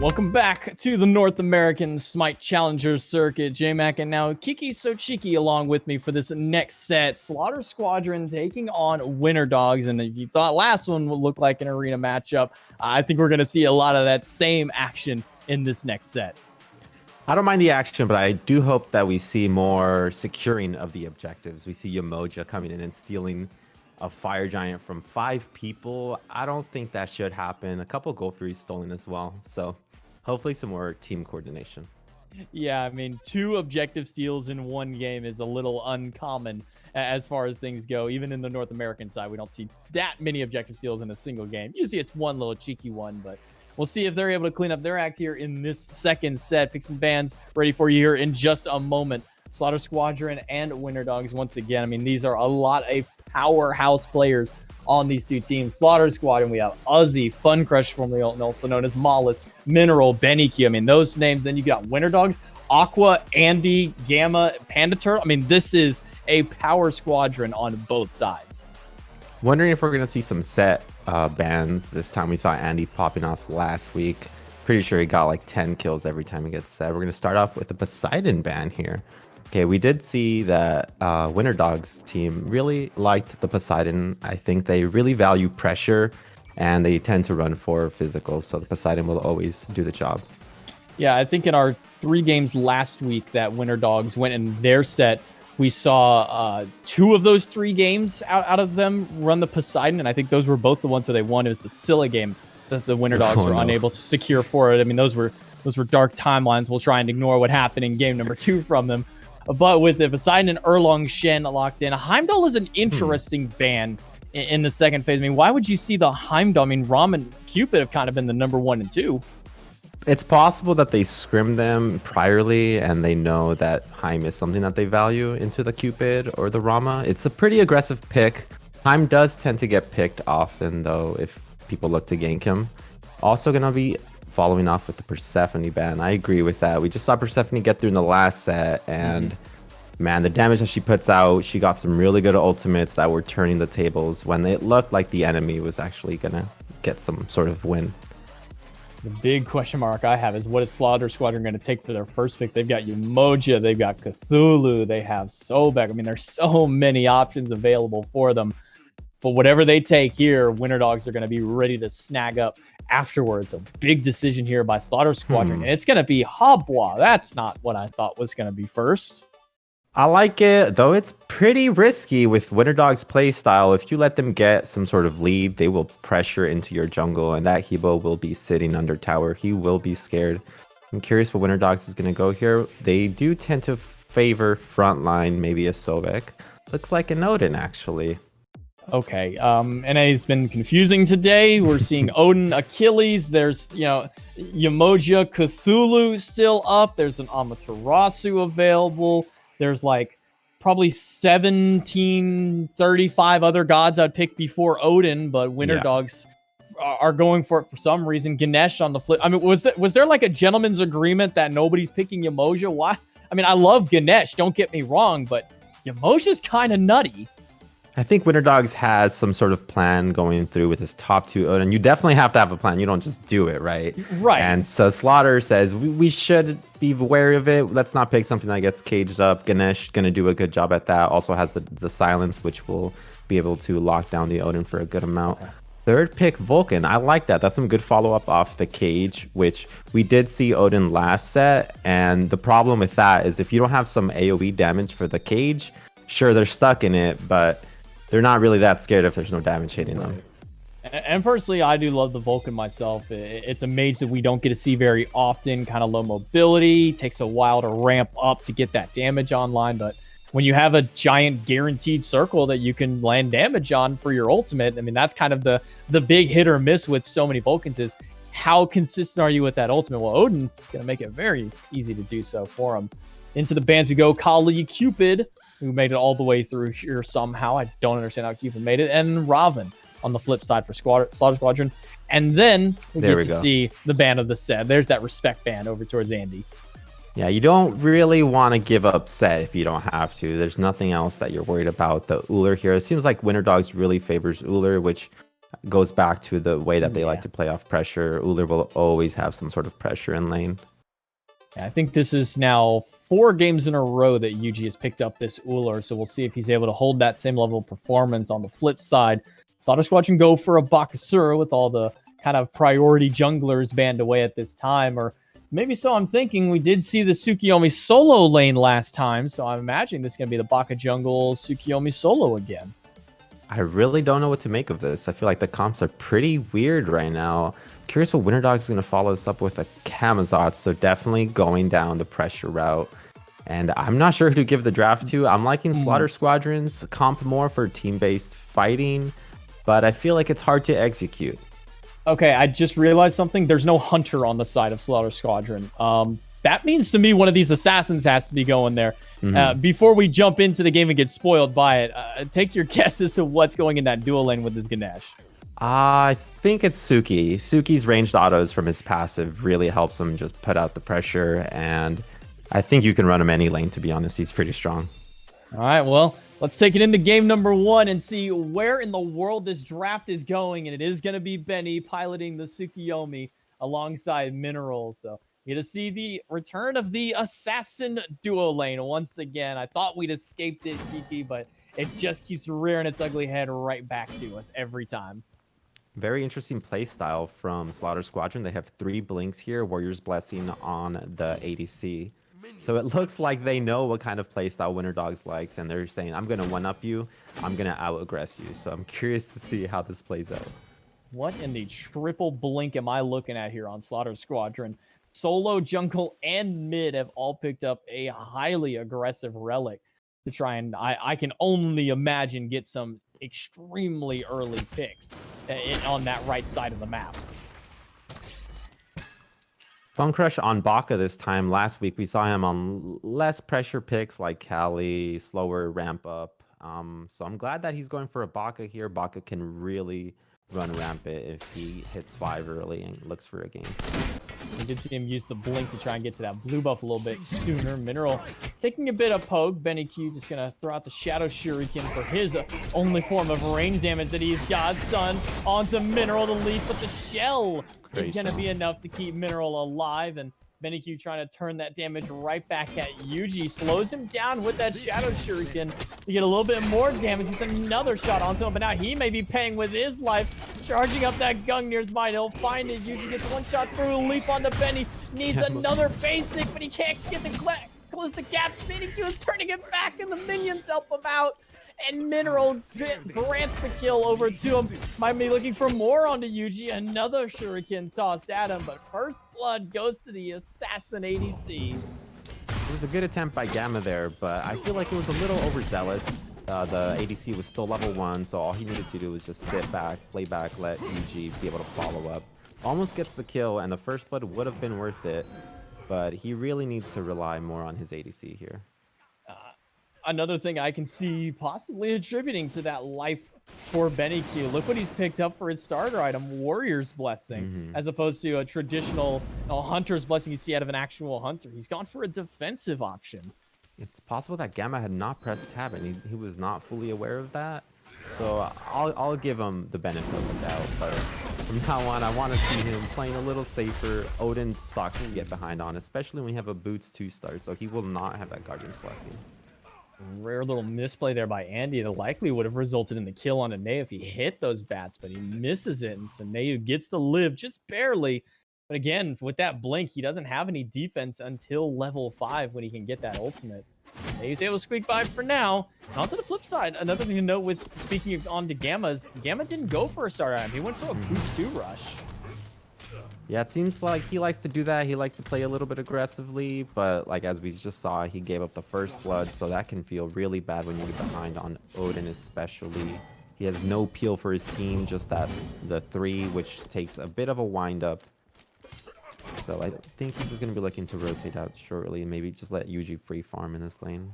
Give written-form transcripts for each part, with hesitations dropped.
Welcome back to the North American SMITE Challenger Circuit. J-Mac and now Kiki So Cheeky along with me for this next set. Slaughter Squadron taking on Winter Dogs. And if you thought last one would look like an arena matchup, I think we're going to see a lot of that same action in this next set. I don't mind the action, but I do hope that we see more securing of the objectives. We see Yamoja coming in and stealing a fire giant from 5 people. I don't think that should happen. A couple Gold Furies stolen as well. So hopefully some more team coordination. Yeah, I mean, 2 objective steals in one game is a little uncommon as far as things go. Even in the North American side, we don't see that many objective steals in a single game. Usually it's one little cheeky one, but we'll see if they're able to clean up their act here in this second set. Pick some bands ready for you here in just a moment. Slaughter Squadron and Winter Dogs once again. I mean, these are a lot of powerhouse players on these two teams. Slaughter Squadron, we have Uzi, Fun Crush, formerly also known as Mollis, Mineral, Benny Q. I mean, those names. Then you got Winter Dogs, Aqua, Andy, Gamma, Panda Turtle. I mean, this is a power squadron on both sides. Wondering if we're going to see some set bans this time. We saw Andy popping off last week. Pretty sure he got like 10 kills every time he gets set. We're going to start off with the Poseidon ban here. Okay, we did see that Winter Dogs team really liked the Poseidon. I think they really value pressure, and they tend to run for physical, so the Poseidon will always do the job. Yeah, I think in our 3 games last week that Winter Dogs went in their set, we saw 2 of those 3 games out of them run the Poseidon, and I think those were both the ones where they won. It was the Scylla game that the Winter Dogs were unable to secure for it. I mean, those were dark timelines. We'll try and ignore what happened in game number 2 from them. But with the Poseidon and Erlong Shen locked in, Heimdall is an interesting ban in the second phase. I mean, why would you see the Heimdall? I mean, Rom and Cupid have kind of been the number 1 and 2. It's possible that they scrim them priorly and they know that Heim is something that they value into the Cupid or the Rama. It's a pretty aggressive pick. Heim does tend to get picked often, though, if people look to gank him. Also going to be following off with the Persephone ban. I agree with that. We just saw Persephone get through in the last set, and man, the damage that she puts out, she got some really good ultimates that were turning the tables when it looked like the enemy was actually going to get some sort of win. The big question mark I have is what is Slaughter Squadron going to take for their first pick? They've got Umoja, they've got Cthulhu, they have Sobek. I mean, there's so many options available for them. But whatever they take here, Winter Dogs are going to be ready to snag up afterwards. A big decision here by Slaughter Squadron. And it's going to be Habwa. That's not what I thought was going to be first. I like it, though it's pretty risky with Winter Dogs' play style. If you let them get some sort of lead, they will pressure into your jungle, and that Hebo will be sitting under tower. He will be scared. I'm curious what Winter Dogs is going to go here. They do tend to favor frontline, maybe a Sobek. Looks like an Odin, actually. Okay, NA's been confusing today. We're seeing Odin, Achilles. There's, Yamoja, Cthulhu still up. There's an Amaterasu available. There's like probably 35 other gods I'd pick before Odin, but Winter Dogs are going for it for some reason. Ganesh on the flip. I mean, was there like a gentleman's agreement that nobody's picking Yamoja? Why? I mean, I love Ganesh, don't get me wrong, but Yamoja's kind of nutty. I think Winter Dogs has some sort of plan going through with his top 2 Odin. You definitely have to have a plan. You don't just do it, right? Right. And so Slaughter says, we should be wary of it. Let's not pick something that gets caged up. Ganesh going to do a good job at that. Also has the silence, which will be able to lock down the Odin for a good amount. Okay. Third pick, Vulcan. I like that. That's some good follow-up off the cage, which we did see Odin last set. And the problem with that is if you don't have some AoE damage for the cage, sure, they're stuck in it, but they're not really that scared if there's no damage hitting them. And personally, I do love the Vulcan myself. It's a mage that we don't get to see very often, kind of low mobility. Takes a while to ramp up to get that damage online. But when you have a giant guaranteed circle that you can land damage on for your ultimate, I mean, that's kind of the big hit or miss with so many Vulcans is how consistent are you with that ultimate? Well, Odin's going to make it very easy to do so for him. Into the bands we go. Kali, Cupid, who made it all the way through here somehow. I don't understand how Cupid made it. And Raven on the flip side for Slaughter Squadron. And then we get to see the ban of the set. There's that respect ban over towards Andy. Yeah, you don't really want to give up set if you don't have to. There's nothing else that you're worried about. The Uller here, it seems like Winter Dogs really favors Uller, which goes back to the way that they like Yeah. to play off pressure. Uller will always have some sort of pressure in lane. I think this is now 4 games in a row that Yuji has picked up this Uller, so we'll see if he's able to hold that same level of performance. On the flip side, Slaughter Squadron go for a Bakasura with all the kind of priority junglers banned away at this time, or maybe so I'm thinking. We did see the Tsukiyomi solo lane last time, so I'm imagining this is going to be the Baka jungle Tsukiyomi solo again. I really don't know what to make of this. I feel like the comps are pretty weird right now. Curious what Winter Dogs is going to follow this up with a Camazotz, so definitely going down the pressure route. And I'm not sure who to give the draft to. I'm liking Slaughter Squadron's comp more for team-based fighting, but I feel like it's hard to execute. Okay, I just realized something. There's no Hunter on the side of Slaughter Squadron. That means to me one of these assassins has to be going there. Before we jump into the game and get spoiled by it, take your guess as to what's going in that dual lane with this Ganesh. I think it's Suki. Suki's ranged autos from his passive really helps him just put out the pressure, and I think you can run him any lane, to be honest. He's pretty strong. All right, well, let's take it into game number 1 and see where in the world this draft is going, and it is going to be Benny piloting the Tsukiyomi alongside Mineral, so you get to see the return of the assassin duo lane once again. I thought we'd escaped it, Kiki, but it just keeps rearing its ugly head right back to us every time. Very interesting play style from Slaughter Squadron. They have 3 blinks here, Warrior's Blessing on the ADC. So it looks like they know what kind of play style Winter Dogs likes, and they're saying, I'm going to one-up you, I'm going to out-aggress you. So I'm curious to see how this plays out. What in the triple blink am I looking at here on Slaughter Squadron? Solo, jungle, and mid have all picked up a highly aggressive relic to try and, I can only imagine, get some extremely early picks on that right side of the map. Phone Crush on Baka this time. Last week we saw him on less pressure picks like Kali, slower ramp up. So I'm glad that he's going for a Baka here. Baka can really run rampant if he hits 5 early and looks for a game. We did see him use the blink to try and get to that blue buff a little bit sooner. Mineral taking a bit of poke. Benny Q just going to throw out the Shadow Shuriken for his only form of range damage that he's got. Stun onto Mineral, the leaf, but the shell is going to be enough to keep Mineral alive. And Benny Q trying to turn that damage right back at Yuji. Slows him down with that Shadow Shuriken to get a little bit more damage. Gets another shot onto him, but now he may be paying with his life. Charging up that Gungnir's Might. He'll find it. Yuji gets one shot through. Leap onto Benny. Needs another basic, but he can't get the close the gap. Benny Q is turning it back, and the minions help him out. And Mineral grants the kill over to him. Might be looking for more onto Yuji. Another Shuriken tossed at him, but first blood goes to the assassin ADC. It was a good attempt by Gamma there, but I feel like it was a little overzealous. The ADC was still level 1, so all he needed to do was just sit back, play back, let Yuji be able to follow up. Almost gets the kill, and the first blood would have been worth it, but he really needs to rely more on his ADC here. Another thing I can see possibly attributing to that life for Benny Q. Look what he's picked up for his starter item, Warrior's Blessing, as opposed to a traditional Hunter's Blessing you see out of an actual Hunter. He's gone for a defensive option. It's possible that Gamma had not pressed tab, and he was not fully aware of that. So I'll give him the benefit of the doubt, but from now on, I want to see him playing a little safer. Odin sucks to get behind on, especially when we have a Boots 2-star, so he will not have that Guardian's Blessing. Rare little misplay there by Andy that likely would have resulted in the kill on Neu if he hit those bats, but he misses it, and so Neu gets to live just barely. But again, with that blink, he doesn't have any defense until level 5 when he can get that ultimate. He's able to squeak by for now. And on to the flip side, another thing to note with speaking of on to Gamma's, Gamma didn't go for a starter item. He went for a Boots 2 rush. Yeah, it seems like he likes to do that. He likes to play a little bit aggressively, but like as we just saw, he gave up the first blood, so that can feel really bad when you get behind on Odin especially. He has no peel for his team, just the 3, which takes a bit of a wind up. So I think he's just going to be looking to rotate out shortly and maybe just let Yuji free farm in this lane.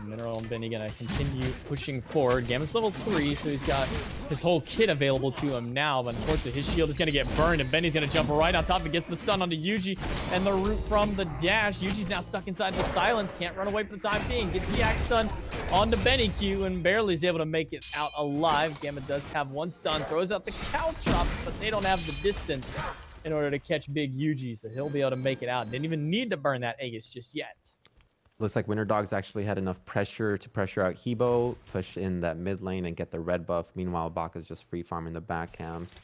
Mineral and Benny gonna continue pushing forward. Gamma's level 3, so he's got his whole kit available to him now, but unfortunately his shield is gonna get burned, and Benny's gonna jump right on top and gets the stun onto Yuji, and the root from the dash. Yuji's now stuck inside the silence, can't run away for the time being. Gets the axe stun onto Benny Q, and barely is able to make it out alive. Gamma does have one stun, throws out the cow chops, but they don't have the distance in order to catch big Yuji, so he'll be able to make it out. Didn't even need to burn that Aegis just yet. Looks like Winter Dogs actually had enough pressure to pressure out Hebo, push in that mid lane and get the red buff. Meanwhile, Baka's just free farming the back camps.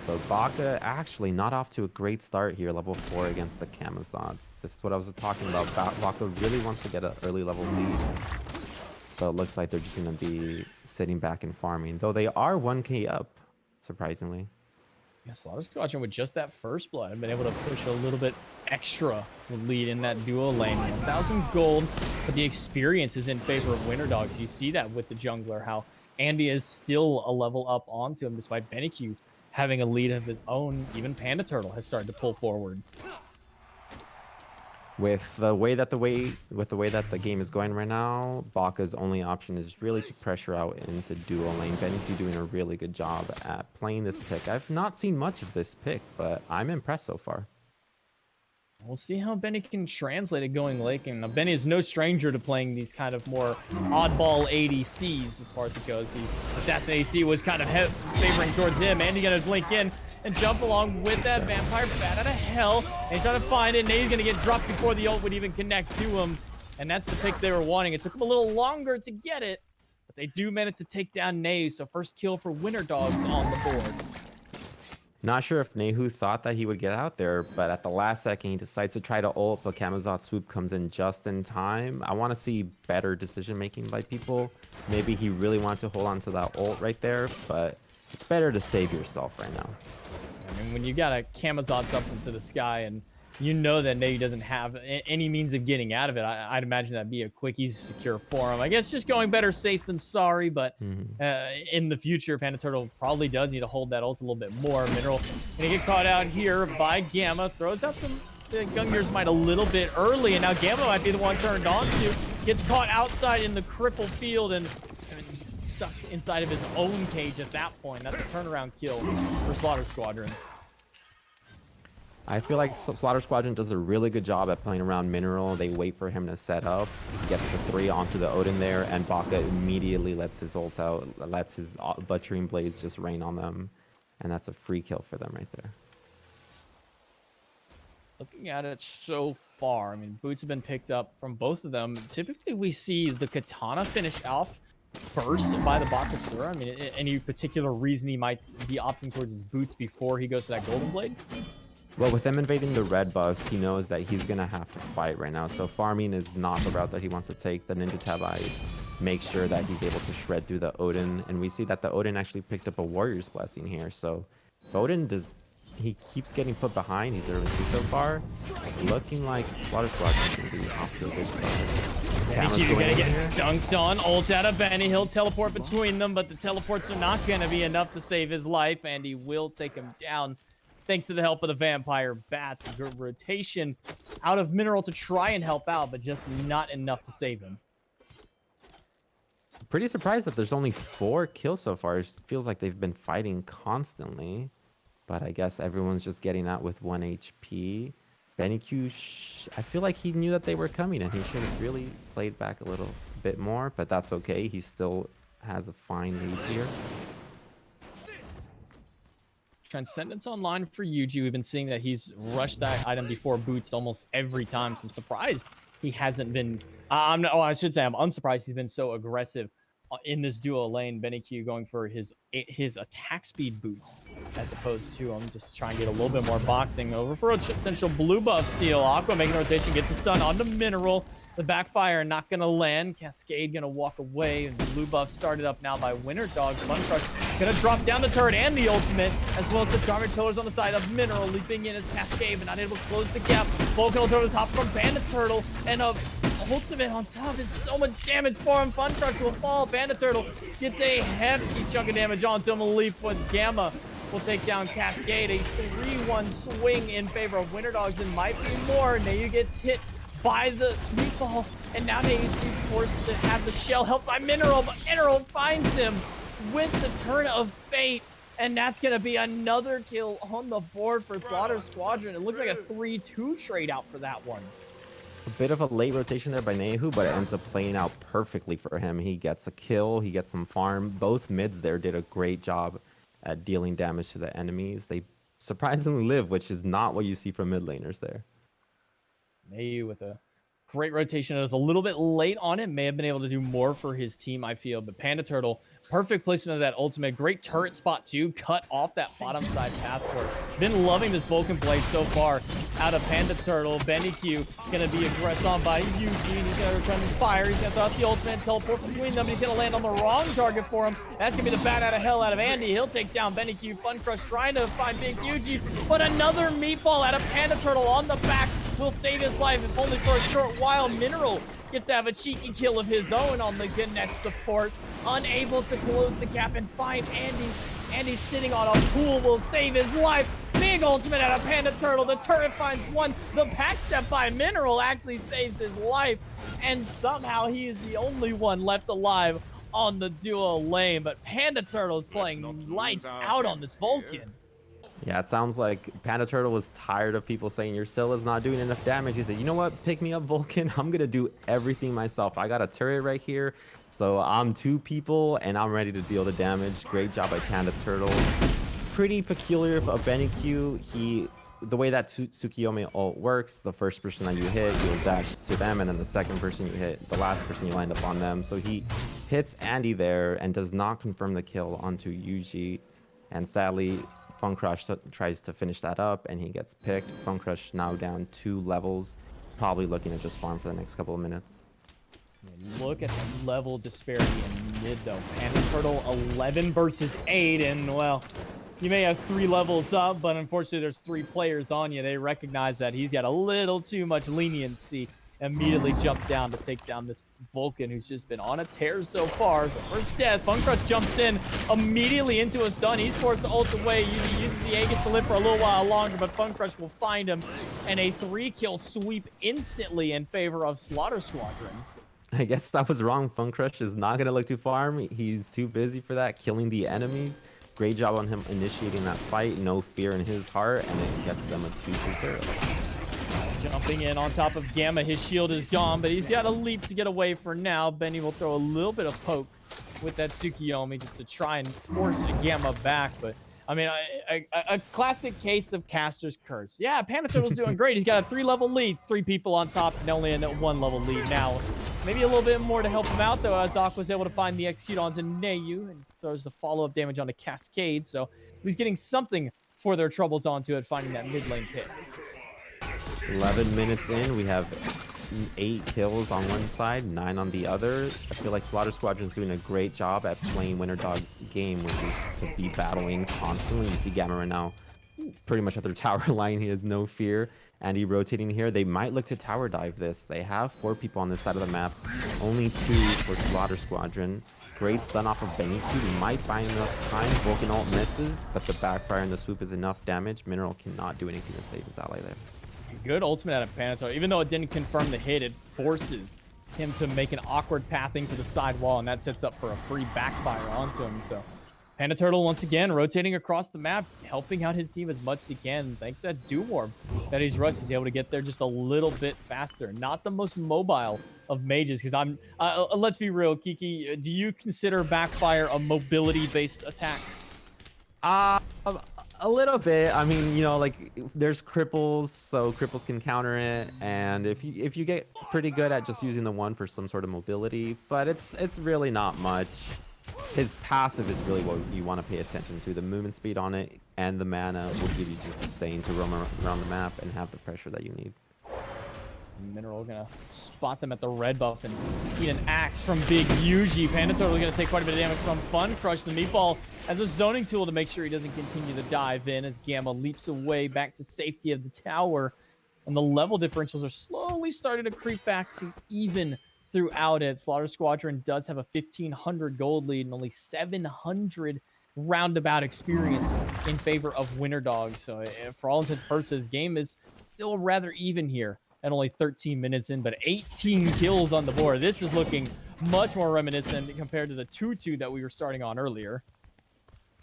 So Baka actually not off to a great start here, level 4 against the Camazots. This is what I was talking about. Baka really wants to get an early level lead. But it looks like they're just going to be sitting back and farming, though they are 1k up, surprisingly. Yeah, Slaughter Squadron with just that first blood have been able to push a little bit extra lead in that duo lane. 1,000 gold, but the experience is in favor of Winter Dogs. You see that with the jungler, how Andy is still a level up onto him despite BennyQ having a lead of his own. Even Panda Turtle has started to pull forward. With the way that the game is going right now, Baka's only option is really to pressure out into duo lane. BennyQ doing a really good job at playing this pick. I've not seen much of this pick, but I'm impressed so far. We'll see how Benny can translate it going late. And Benny is no stranger to playing these kind of more oddball ADCs as far as it goes. The Assassin ADC was kind of favoring towards him. Andy gonna blink in and jump along with that Vampire Bat out of hell. And he's trying to find it. Nate's gonna get dropped before the ult would even connect to him. And that's the pick they were wanting. It took them a little longer to get it, but they do manage to take down Nate. So first kill for Winter Dogs on the board. Not sure if Nehu thought that he would get out there, but at the last second, he decides to try to ult, but Camazot swoop comes in just in time. I want to see better decision-making by people. Maybe he really wanted to hold on to that ult right there, but it's better to save yourself right now. I mean, when you got a Camazot's up into the sky and you know that Nate doesn't have any means of getting out of it, I'd imagine that'd be a quick, easy, secure for him. I guess just going better safe than sorry, but in the future, Panda Turtle probably does need to hold that ult a little bit more. Mineral gonna get caught out here by Gamma, throws out some Gungnir's Might a little bit early, and now Gamma might be the one turned on to. Gets caught outside in the cripple field and stuck inside of his own cage at that point. That's a turnaround kill for Slaughter Squadron. I feel like Slaughter Squadron does a really good job at playing around Mineral. They wait for him to set up. He gets the 3 onto the Odin there, and Baka immediately lets his ults out, lets his Butchering Blades just rain on them. And that's a free kill for them right there. Looking at it so far, I mean, boots have been picked up from both of them. Typically, we see the Katana finish off first by the Bakasura. I mean, any particular reason he might be opting towards his boots before he goes to that Golden Blade? Well, with him invading the red buffs, he knows that he's going to have to fight right now. So farming is not the route that he wants to take. The Ninja Tabai makes sure that he's able to shred through the Odin. And we see that the Odin actually picked up a Warrior's Blessing here. So Odin he keeps getting put behind. He's 0-2 so far. Looking like Slaughter Squadron going to be off to a good start. Benny Q gonna get dunked on. Ult out of Benny. He'll teleport between them, but the teleports are not going to be enough to save his life. And he will take him down. Thanks to the help of the Vampire Bats. Good rotation out of Mineral to try and help out, but just not enough to save him. Pretty surprised that there's only 4 kills so far. It feels like they've been fighting constantly, but I guess everyone's just getting out with 1 HP. BennyQ, I feel like he knew that they were coming, and he should have really played back a little bit more, but that's okay. He still has a fine lead here. Transcendence online for Yuji. We've been seeing that he's rushed that item before boots almost every time. So I'm surprised he hasn't been. I should say I'm unsurprised he's been so aggressive in this duo lane. BennyQ going for his attack speed boots as opposed to just to try and get a little bit more boxing over for a potential blue buff steal. Aqua making rotation, gets a stun onto Mineral. The backfire not gonna land. Cascade gonna walk away. And the blue buff started up now by Winter Dogs. Fun Crush gonna drop down the turret and the ultimate, as well as the Charmed Pillars on the side of Mineral. Leaping in as Cascade, but not able to close the gap. Vulcan ult over the top from Panda Turtle. And ultimate on top is so much damage for him. Fun Crush will fall. Panda Turtle gets a hefty chunk of damage onto him. Leap with Gamma will take down Cascade. A 3-1 swing in favor of Winter Dogs and might be more. Neu gets hit by the meatball, and now he's forced to have the shell helped by Mineral, but Mineral finds him with the turn of fate, and that's going to be another kill on the board for Slaughter Squadron. It looks like a 3-2 trade out for that one. A bit of a late rotation there by Nehu, but it ends up playing out perfectly for him. He gets a kill, he gets some farm. Both mids there did a great job at dealing damage to the enemies. They surprisingly live, which is not what you see from mid laners there. Nehu with a great rotation. It was a little bit late on it. May have been able to do more for his team, I feel. But Panda Turtle, perfect placement of that ultimate. Great turret spot, too. Cut off that bottom side path for it. Been loving this Vulcan play so far out of Panda Turtle. Benny Q going to be aggressed on by Eugene. He's going to return his fire. He's going to throw out the ultimate, teleport between them. He's going to land on the wrong target for him. That's going to be the bat out of hell out of Andy. He'll take down Benny Q. Fun Crush trying to find Big Eugene. But another meatball out of Panda Turtle on the back will save his life, if only for a short while. Mineral gets to have a cheeky kill of his own on the Ganesh support. Unable to close the gap and find Andy. Andy sitting on a pool will save his life. Big ultimate out of Panda Turtle. The turret finds one. The back step by Mineral actually saves his life. And somehow he is the only one left alive on the duo lane. But Panda Turtle is playing lights out on this Vulcan. Yeah, it sounds like Panda Turtle was tired of people saying your Scylla's not doing enough damage. He said, you know what, pick me up, Vulcan. I'm going to do everything myself. I got a turret right here, so I'm 2 people, and I'm ready to deal the damage. Great job by Panda Turtle. Pretty peculiar of Benny Q. The way that Tsukiyomi ult works, the first person that you hit, you'll dash to them, and then the second person you hit, the last person you land up on them. So he hits Andy there and does not confirm the kill onto Yuji, and sadly, Fun Crush tries to finish that up, and he gets picked. Fun Crush now down 2 levels, probably looking to just farm for the next couple of minutes. Look at the level disparity in mid, though. Panda Turtle 11 versus 8, and, well, you may have 3 levels up, but unfortunately there's 3 players on you. They recognize that he's got a little too much leniency. Immediately jump down to take down this Vulcan who's just been on a tear so far. The first death, Fun Crush jumps in immediately into a stun. He's forced to ult away. He uses the Aegis to live for a little while longer, but Fun Crush will find him. And a 3-kill sweep instantly in favor of Slaughter Squadron. I guess I was wrong. Fun Crush is not going to look to farm. He's too busy for that, killing the enemies. Great job on him initiating that fight. No fear in his heart, and it gets them a 2-0. Jumping in on top of Gamma. His shield is gone, but he's got a leap to get away for now. Benny will throw a little bit of poke with that Tsukiyomi just to try and force Gamma back. But, I mean, a classic case of Caster's Curse. Yeah, Panda Turtle's doing great. He's got a 3-level lead. 3 people on top and only a 1-level lead now. Maybe a little bit more to help him out, though, as Aqua's able to find the execute onto Neyu and throws the follow-up damage onto Cascade. So he's getting something for their troubles onto it, finding that mid-lane pick. 11 minutes in, we have 8 kills on one side, 9 on the other. I feel like Slaughter Squadron's doing a great job at playing Winter Dog's game, which is to be battling constantly. You see Gamma right now pretty much at their tower line. He has no fear. Andy rotating here. They might look to tower dive this. They have 4 people on this side of the map. Only 2 for Slaughter Squadron. Great stun off of Benny Q. Might find enough time. Vulcan ult misses, but the backfire and the swoop is enough damage. Mineral cannot do anything to save his ally there. Good ultimate out of Panda Turtle. Even though it didn't confirm the hit, it forces him to make an awkward pathing to the side wall, and that sets up for a free backfire onto him. So Panda Turtle, once again, rotating across the map, helping out his team as much as he can. Thanks to that Doom Orb that he's rushed, he's able to get there just a little bit faster. Not the most mobile of mages, because let's be real, Kiki, do you consider backfire a mobility-based attack? A little bit. I mean, you know, like there's cripples, so cripples can counter it, and if you get pretty good at just using the one for some sort of mobility, but it's really not much. His passive is really what you want to pay attention to. The movement speed on it and the mana will give you just sustain to roam around the map and have the pressure that you need. Mineral gonna spot them at the red buff and eat an axe from Big Yuji. Panda Turtle gonna take quite a bit of damage from Fun Crush. The meatball as a zoning tool to make sure he doesn't continue to dive in as Gamma leaps away back to safety of the tower. And the level differentials are slowly starting to creep back to even throughout it. Slaughter Squadron does have a 1,500 gold lead and only 700 roundabout experience in favor of Winter Dog. So for all intents and purposes, game is still rather even here and only 13 minutes in, but 18 kills on the board. This is looking much more reminiscent compared to the 2-2 that we were starting on earlier.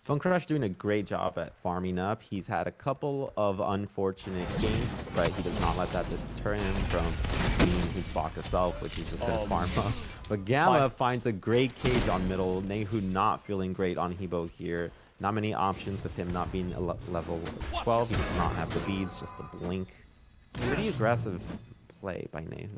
Funkrush doing a great job at farming up. He's had a couple of unfortunate games, but he does not let that deter him from being his Baka self, which he's just going to farm up. But Gamma finds a great cage on middle. Nehu not feeling great on Hebo here. Not many options with him not being a level 12. He does not have the beads, just a blink. Pretty aggressive play by Nehu.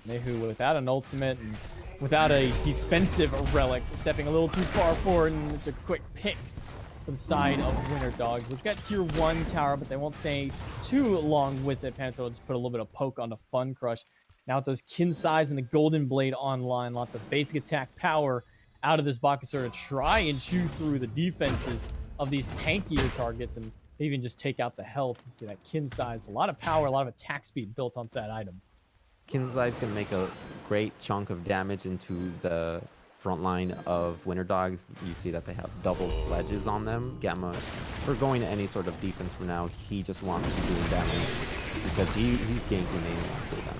Nehu without an ultimate and without a defensive relic, stepping a little too far forward, and it's a quick pick for the side of Winter Dogs. We've got tier 1 tower, but they won't stay too long with it. Panato will just put a little bit of poke onto Fun Crush. Now with those kin size and the Golden Blade online, lots of basic attack power out of this Bakasur to try and chew through the defenses of these tankier targets and even just take out the health. You see that kin size, a lot of power, a lot of attack speed built onto that item. Kinzai's going to make a great chunk of damage into the front line of Winter Dogs. You see that they have double sledges on them. Gamma, for going to any sort of defense for now, he just wants to be doing damage because he's ganking after them.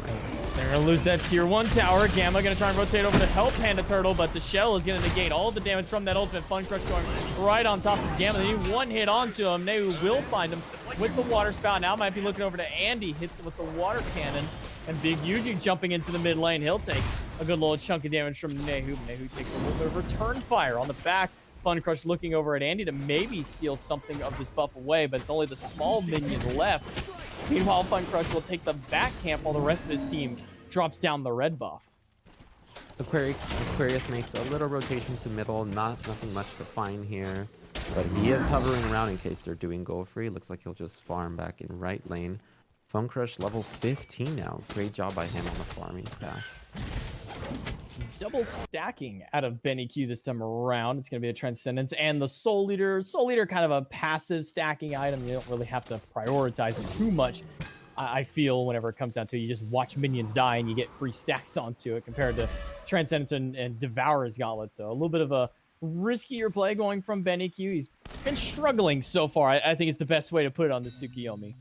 They're going to lose that tier 1 tower. Gamma going to try and rotate over to help Panda Turtle, but the shell is going to negate all the damage from that ultimate. Fun Crush going right on top of Gamma. They need one hit onto him. Nehu will find him with the water spout. Now might be looking over to Andy. Hits it with the water cannon. And Big Yuji jumping into the mid lane. He'll take a good little chunk of damage from Nehu. Nehu takes a little bit of return fire on the back. Fun Crush looking over at Andy to maybe steal something of this buff away, but it's only the small minion left. Meanwhile, Fun Crush will take the back camp while the rest of his team drops down the red buff. Aquarius makes a little rotation to middle. Nothing much to find here. But he is hovering around in case they're doing go free. Looks like he'll just farm back in right lane. Fun Crush level 15 now. Great job by him on the farming path. Double stacking out of Benny Q this time around. It's going to be a Transcendence and the Soul Leader. Soul Leader kind of a passive stacking item. You don't really have to prioritize it too much. I feel whenever it comes down to it, you just watch minions die and you get free stacks onto it compared to Transcendence and Devourer's Gauntlet. So a little bit of a riskier play going from Benny Q. He's been struggling so far. I think it's the best way to put it on the Tsukiyomi.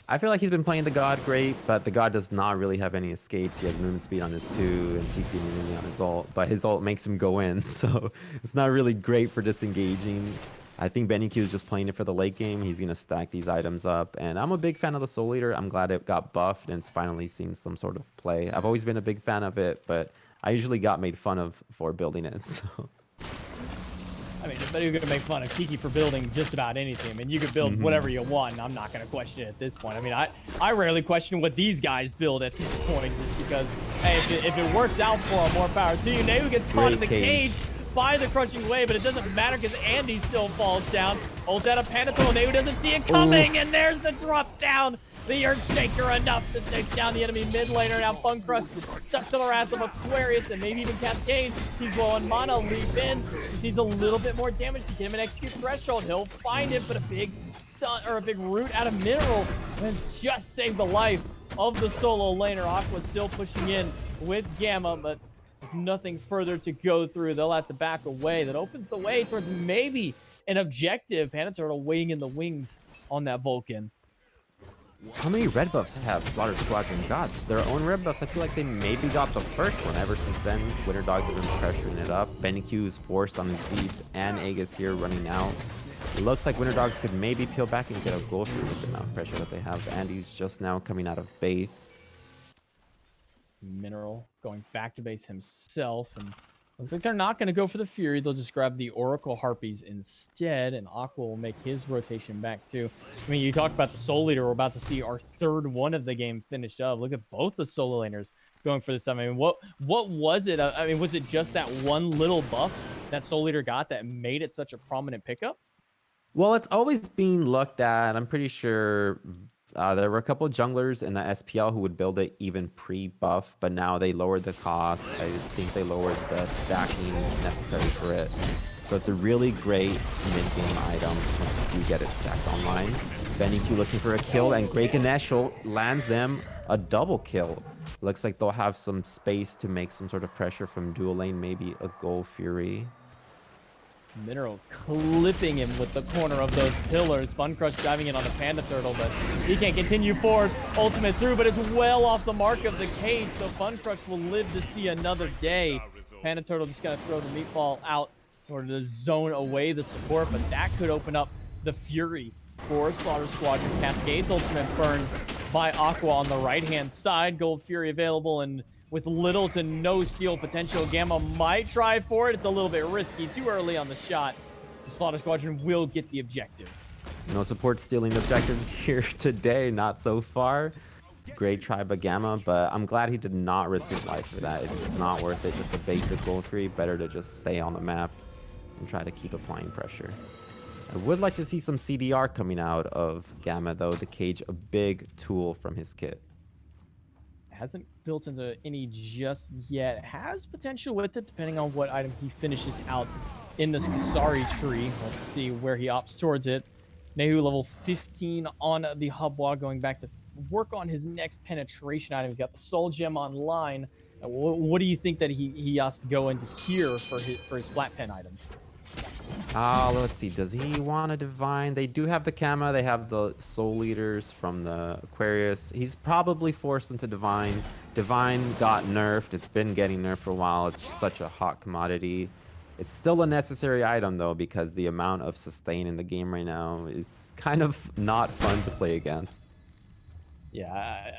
I feel like he's been playing the God great, but the God does not really have any escapes. He has movement speed on his 2 and CC immunity on his ult, but his ult makes him go in, so it's not really great for disengaging. I think Benny Q is just playing it for the late game. He's going to stack these items up, and I'm a big fan of the Soul Eater. I'm glad it got buffed and it's finally seen some sort of play. I've always been a big fan of it, but I usually got made fun of for building it, so... I mean, but you're going to make fun of Kiki for building just about anything. I mean, you could build whatever you want, and I'm not going to question it at this point. I mean, I rarely question what these guys build at this point, just because, hey, if it works out for them, more power to you. Nehu gets caught in the cage by the crushing wave, but it doesn't matter because Andy still falls down. Ult out of Panatol. Nehu doesn't see it coming, and there's the drop down. The Earthshaker enough to take down the enemy mid laner. Now Fun Crush stuck to the wrath of Aquarius and maybe even Cascade. He's low on mana. Leap in. Just needs a little bit more damage to get him an execute threshold. He'll find it, but a big stun or a big root out of Mineral has just saved the life of the solo laner. Aqua's still pushing in with Gamma, but nothing further to go through. They'll have to back away. That opens the way towards maybe an objective. Panaturtle waiting in the wings on that Vulcan. How many red buffs have Slaughter Squadron got? Their own red buffs, I feel like they maybe got the first one. Ever since then, Winter Dogs have been pressuring it up. Benny Q is forced on his beast, and Aegis here running out. It looks like Winter Dogs could maybe peel back and get a goal through with the amount of pressure that they have. Andy's just now coming out of base. Mineral going back to base himself, and looks like they're not going to go for the Fury. They'll just grab the Oracle Harpies instead, and Aqua will make his rotation back too. I mean, you talk about the Soul Leader. We're about to see our third one of the game finish up. Look at both the solo laners going for this time. I mean, what was it? I mean, was it just that one little buff that Soul Leader got that made it such a prominent pickup? Well, it's always being looked at. I'm pretty sure there were a couple of junglers in the SPL who would build it even pre-buff, but now they lowered the cost. I think they lowered the stacking necessary for it. So it's a really great mid-game item once you get it stacked online. Benny Q looking for a kill, and Grey Ganesh lands them a double kill. Looks like they'll have some space to make some sort of pressure from dual lane, maybe a Gold Fury. Mineral clipping him with the corner of those pillars. Fun Crush diving in on the Panda Turtle, but he can't continue forward. Ultimate through, but it's well off the mark of the cage, so Fun Crush will live to see another day. Panda Turtle just gonna throw the meatball out in order to zone away the support, but that could open up the Fury for Slaughter Squadron. Cascade's ultimate burned by Aqua on the right-hand side. Gold Fury available, and with little to no steal potential, Gamma might try for it. It's a little bit risky, too early on the shot. The Slaughter Squadron will get the objective. No support stealing objectives here today, not so far. Great try by Gamma, but I'm glad he did not risk his life for that. It's just not worth it. Just a basic gold 3. Better to just stay on the map and try to keep applying pressure. I would like to see some CDR coming out of Gamma, though. The cage, a big tool from his kit. Hasn't built into any just yet. Has potential with it, depending on what item he finishes out in the Skasari tree. Let's see where he opts towards it. Nehu level 15 on the Hubwa, going back to work on his next penetration item. He's got the Soul Gem online. What do you think that he has to go into here for his flat pen item? Let's see. Does he want a Divine? They do have the Kama. They have the Soul Leaders from the Aquarius. He's probably forced into Divine. Divine got nerfed. It's been getting nerfed for a while. It's such a hot commodity. It's still a necessary item, though, because the amount of sustain in the game right now is kind of not fun to play against. Yeah,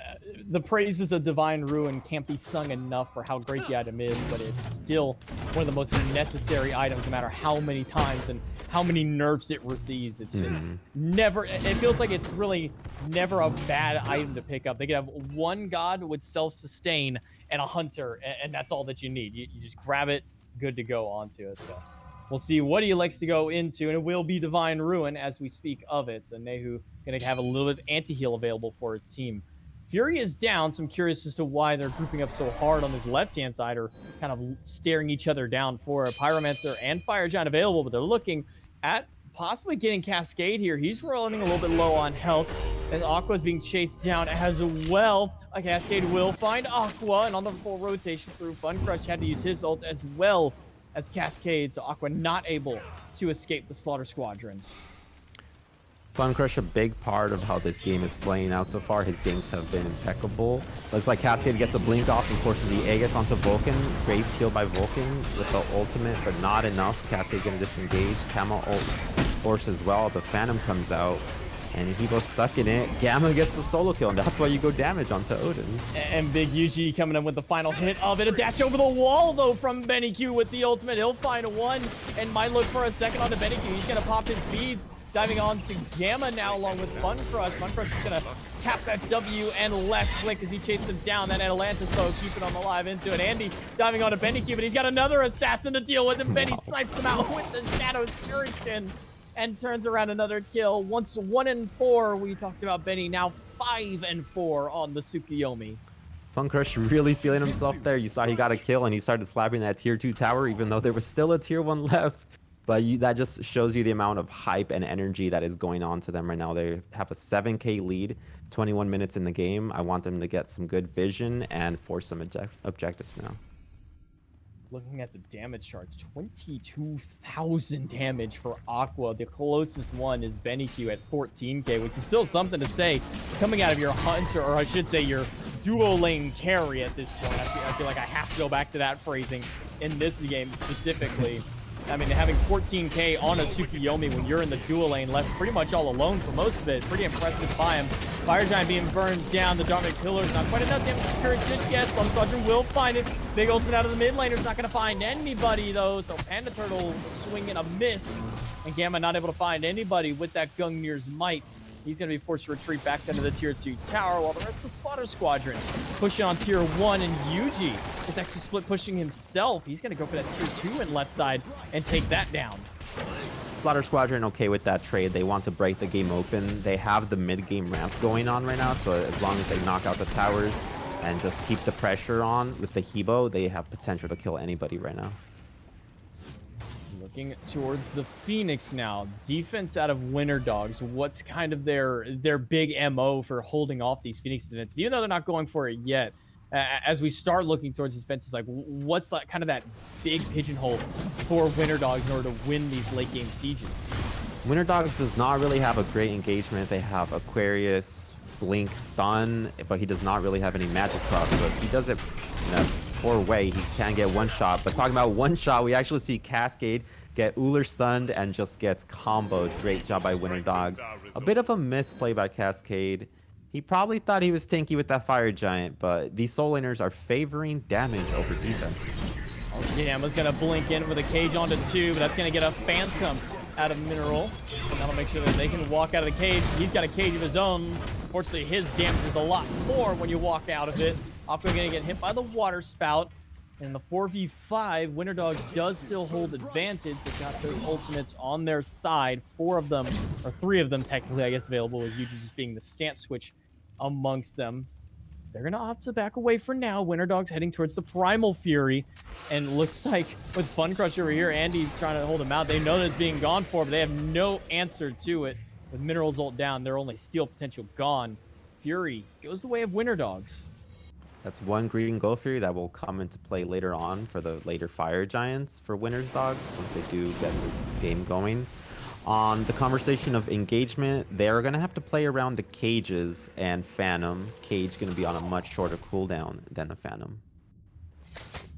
the praises of Divine Ruin can't be sung enough for how great the item is, but it's still one of the most necessary items, no matter how many times and how many nerfs it receives. It's just never, it feels like it's really never a bad item to pick up. They could have one god with self-sustain and a hunter, and that's all that you need. You just grab it, good to go onto it. So we'll see what he likes to go into, and it will be Divine Ruin as we speak of it. So Nehu going to have a little bit of anti-heal available for his team. Fury is down, so I'm curious as to why they're grouping up so hard on his left-hand side, or kind of staring each other down for a Pyromancer and Fire Giant available, but they're looking at possibly getting Cascade here. He's running a little bit low on health, and Aqua's being chased down as well. A Cascade will find Aqua, and on the full rotation through, Fun Crush had to use his ult as well as Cascade, so Aqua not able to escape the Slaughter Squadron. Fun Crush, a big part of how this game is playing out so far. His games have been impeccable. Looks like Cascade gets a blink off and forces the Aegis onto Vulcan. Great kill by Vulcan with the ultimate, but not enough. Cascade gonna disengage. Camo ult force as well. The Phantom comes out, and he goes stuck in it. Gamma gets the solo kill, and that's why you go damage onto Odin. And Big Yuji coming in with the final hit of it. A dash over the wall, though, from Benny Q with the ultimate. He'll find one and might look for a second onto Benny Q. He's going to pop his beads, diving on to Gamma now along with Fun Crush. Fun Crush is going to tap that W and left click as he chases him down. That Atlantis, though, keeping on the live into it. Andy diving onto Benny Q, but he's got another assassin to deal with, and Benny snipes him out with the Shadow Shuriken and turns around another kill. Once 1-4, we talked about Benny, now 5-4 on the Tsukuyomi. Fun Crush really feeling himself there. You saw he got a kill, and he started slapping that tier 2 tower, even though there was still a tier 1 left. But that just shows you the amount of hype and energy that is going on to them right now. They have a 7K lead, 21 minutes in the game. I want them to get some good vision and force some objectives now. Looking at the damage charts, 22,000 damage for Aqua. The closest one is Benny Q at 14K, which is still something to say coming out of your Hunter, or I should say your duo lane carry at this point. I feel like I have to go back to that phrasing in this game specifically. I mean, having 14K on a Tsukuyomi when you're in the dual lane, left pretty much all alone for most of it. Pretty impressive by him. Fire Giant being burned down. The Dark Pillars, not quite enough damage to secure it just yet. Slum Squadron will find it. Big ultimate out of the mid laner's not going to find anybody, though. So Panda Turtle swinging a miss. And Gamma not able to find anybody with that Gungnir's might. He's going to be forced to retreat back into the tier 2 tower, while the rest of the Slaughter Squadron pushing on tier 1, and Yuji is actually split pushing himself. He's going to go for that tier 2 in left side and take that down. Slaughter Squadron okay with that trade. They want to break the game open. They have the mid-game ramp going on right now, so as long as they knock out the towers and just keep the pressure on with the Hebo, they have potential to kill anybody right now. Looking towards the Phoenix now. Defense out of Winter Dogs. What's kind of their big MO for holding off these Phoenix defenses? Even though they're not going for it yet, as we start looking towards these fences, like what's like kind of that big pigeonhole for Winter Dogs in order to win these late game sieges? Winter Dogs does not really have a great engagement. They have Aquarius, Blink, Stun, but he does not really have any magic cross. So if he does it in a poor way, he can get one shot. But talking about one shot, we actually see Cascade get Uller stunned and just gets comboed. Great job by Winter Dogs. A bit of a misplay by Cascade. He probably thought he was tanky with that Fire Giant, but these Soul Laners are favoring damage over defense. Oh, Gamma's gonna blink in with a cage onto 2, but that's gonna get a Phantom out of Mineral. And that'll make sure that they can walk out of the cage. He's got a cage of his own. Unfortunately, his damage is a lot more when you walk out of it. Aqua gonna get hit by the Water Spout. In the 4v5, Winter Dogs does still hold advantage. They've got those ultimates on their side. 4 of them, or 3 of them technically, I guess, available, with Yuji just being the stance switch amongst them. They're going to opt to back away for now. Winter Dogs heading towards the Primal Fury. And looks like with Fun Crush over here, Andy's trying to hold him out. They know that it's being gone for, but they have no answer to it. With Minerals ult down, their only steal potential gone. Fury goes the way of Winter Dogs. That's one Green Gold Fury that will come into play later on for the later Fire Giants for Winter Dogs once they do get this game going. On the conversation of engagement, they're going to have to play around the cages and Phantom. Cage going to be on a much shorter cooldown than a Phantom.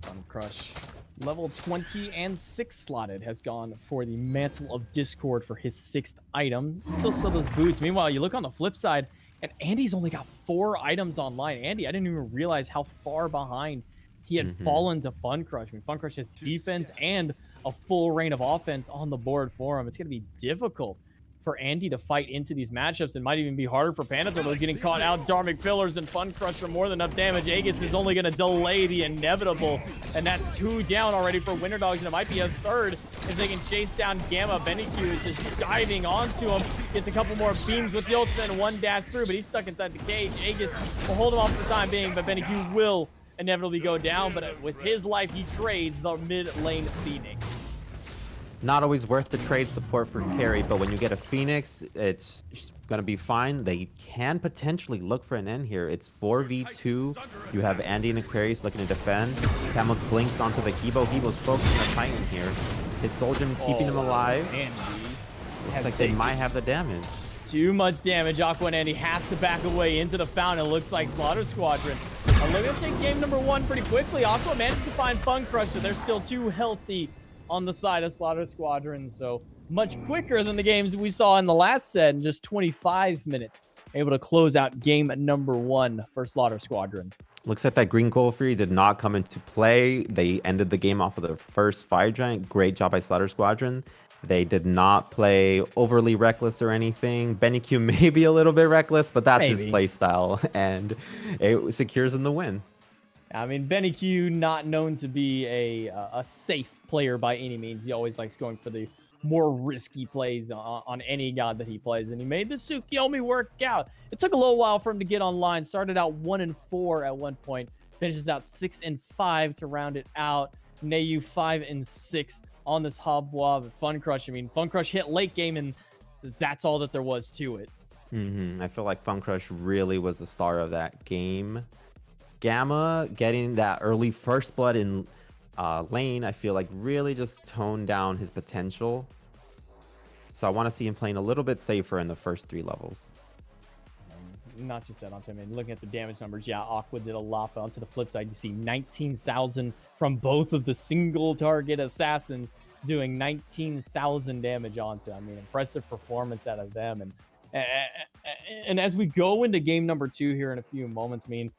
Fun Crush, level 20 and 6 slotted, has gone for the Mantle of Discord for his 6th item. Still those boots. Meanwhile, you look on the flip side, and Andy's only got 4 items online. Andy, I didn't even realize how far behind he had fallen to Fun Crush. I mean, Fun Crush has defense and a full reign of offense on the board for him. It's going to be difficult for Andy to fight into these matchups. It might even be harder for Pandator getting caught out. Dharmic Pillars and Fun Crush for more than enough damage. Aegis is only going to delay the inevitable, and that's 2 down already for Winter Dogs, and it might be a 3rd if they can chase down Gamma. Benny-Q is just diving onto him. Gets a couple more beams with the ultimate and 1 dash through, but he's stuck inside the cage. Aegis will hold him off for the time being, but Benny-Q will inevitably go down. But with his life, he trades the mid lane Phoenix. Not always worth the trade support for carry, but when you get a Phoenix, it's going to be fine. They can potentially look for an end here. It's 4v2. You have Andy and Aquarius looking to defend. Camel's blinks onto the Hebo. Hebo's focusing on Titan here. His Soul Gem keeping him alive. Andy looks like they might have the damage. Too much damage. Aqua and Andy have to back away into the fountain. It looks like Slaughter Squadron are looking to take game number 1 pretty quickly. Aqua managed to find Fun Crush, but they're still too healthy on the side of Slaughter Squadron, so much quicker than the games we saw in the last set in just 25 minutes. Able to close out game number 1 for Slaughter Squadron. Looks like that Green Gold Fury did not come into play. They ended the game off with their first Fire Giant. Great job by Slaughter Squadron. They did not play overly reckless or anything. Benny-Q may be a little bit reckless, but that's his play style, and it secures in the win. I mean, Benny-Q not known to be a safe player by any means. He always likes going for the more risky plays on any god that he plays, and he made the Tsukiyomi work out. It took a little while for him to get online. Started out 1-4 at one point, finishes out 6-5 to round it out. Nayu 5-6 on this Hobwob. Fun Crush, I mean, Fun Crush hit late game, and that's all that there was to it. I feel like Fun Crush really was the star of that game. Gamma getting that early first blood in lane, I feel like really just toned down his potential. So I want to see him playing a little bit safer in the first 3 levels. Not just that, I mean, looking at the damage numbers, yeah, Aqua did a lot, but onto the flip side, you see 19,000 from both of the single target assassins doing 19,000 damage onto. I mean, impressive performance out of them. And as we go into game number 2 here in a few moments, I mean,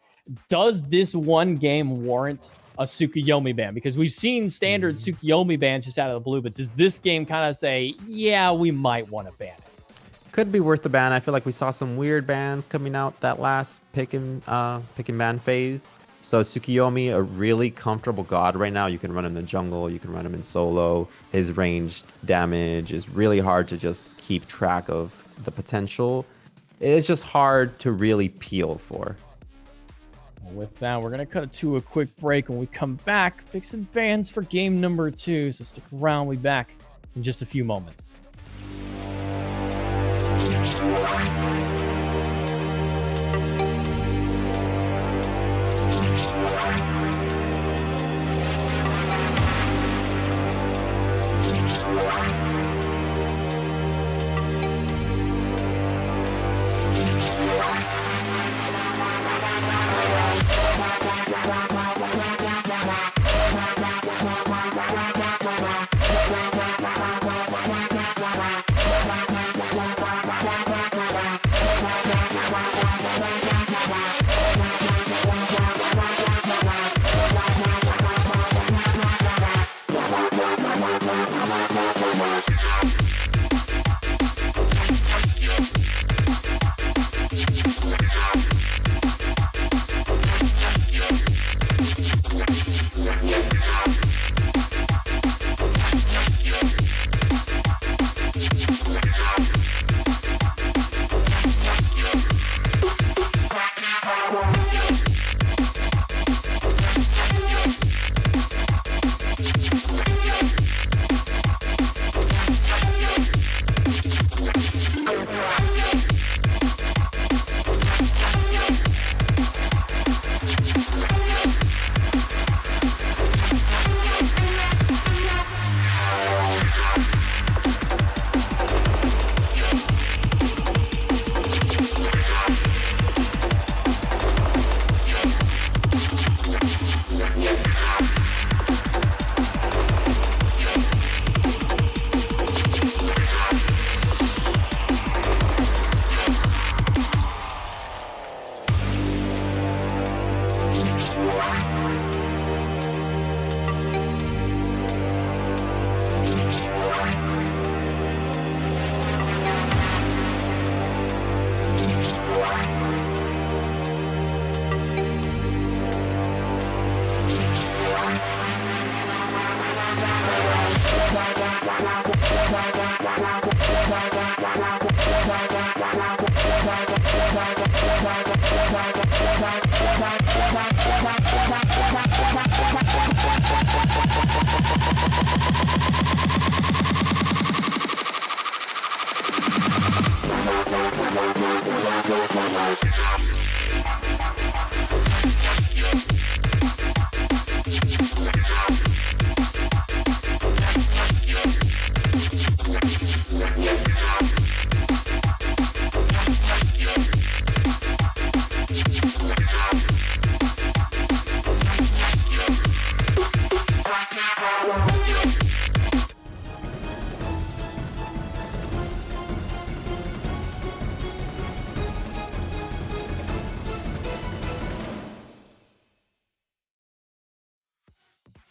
does this one game warrant a Tsukiyomi ban? Because we've seen standard Tsukiyomi bans just out of the blue, but does this game kind of say, yeah, we might want to ban it? Could be worth the ban. I feel like we saw some weird bans coming out that last pick and ban phase. So Tsukiyomi, a really comfortable god right now. You can run him in the jungle, you can run him in solo. His ranged damage is really hard to just keep track of the potential. It's just hard to really peel for. With that, we're going to cut to a quick break. When we come back, pick some bans for game number 2. So stick around. We'll be back in just a few moments.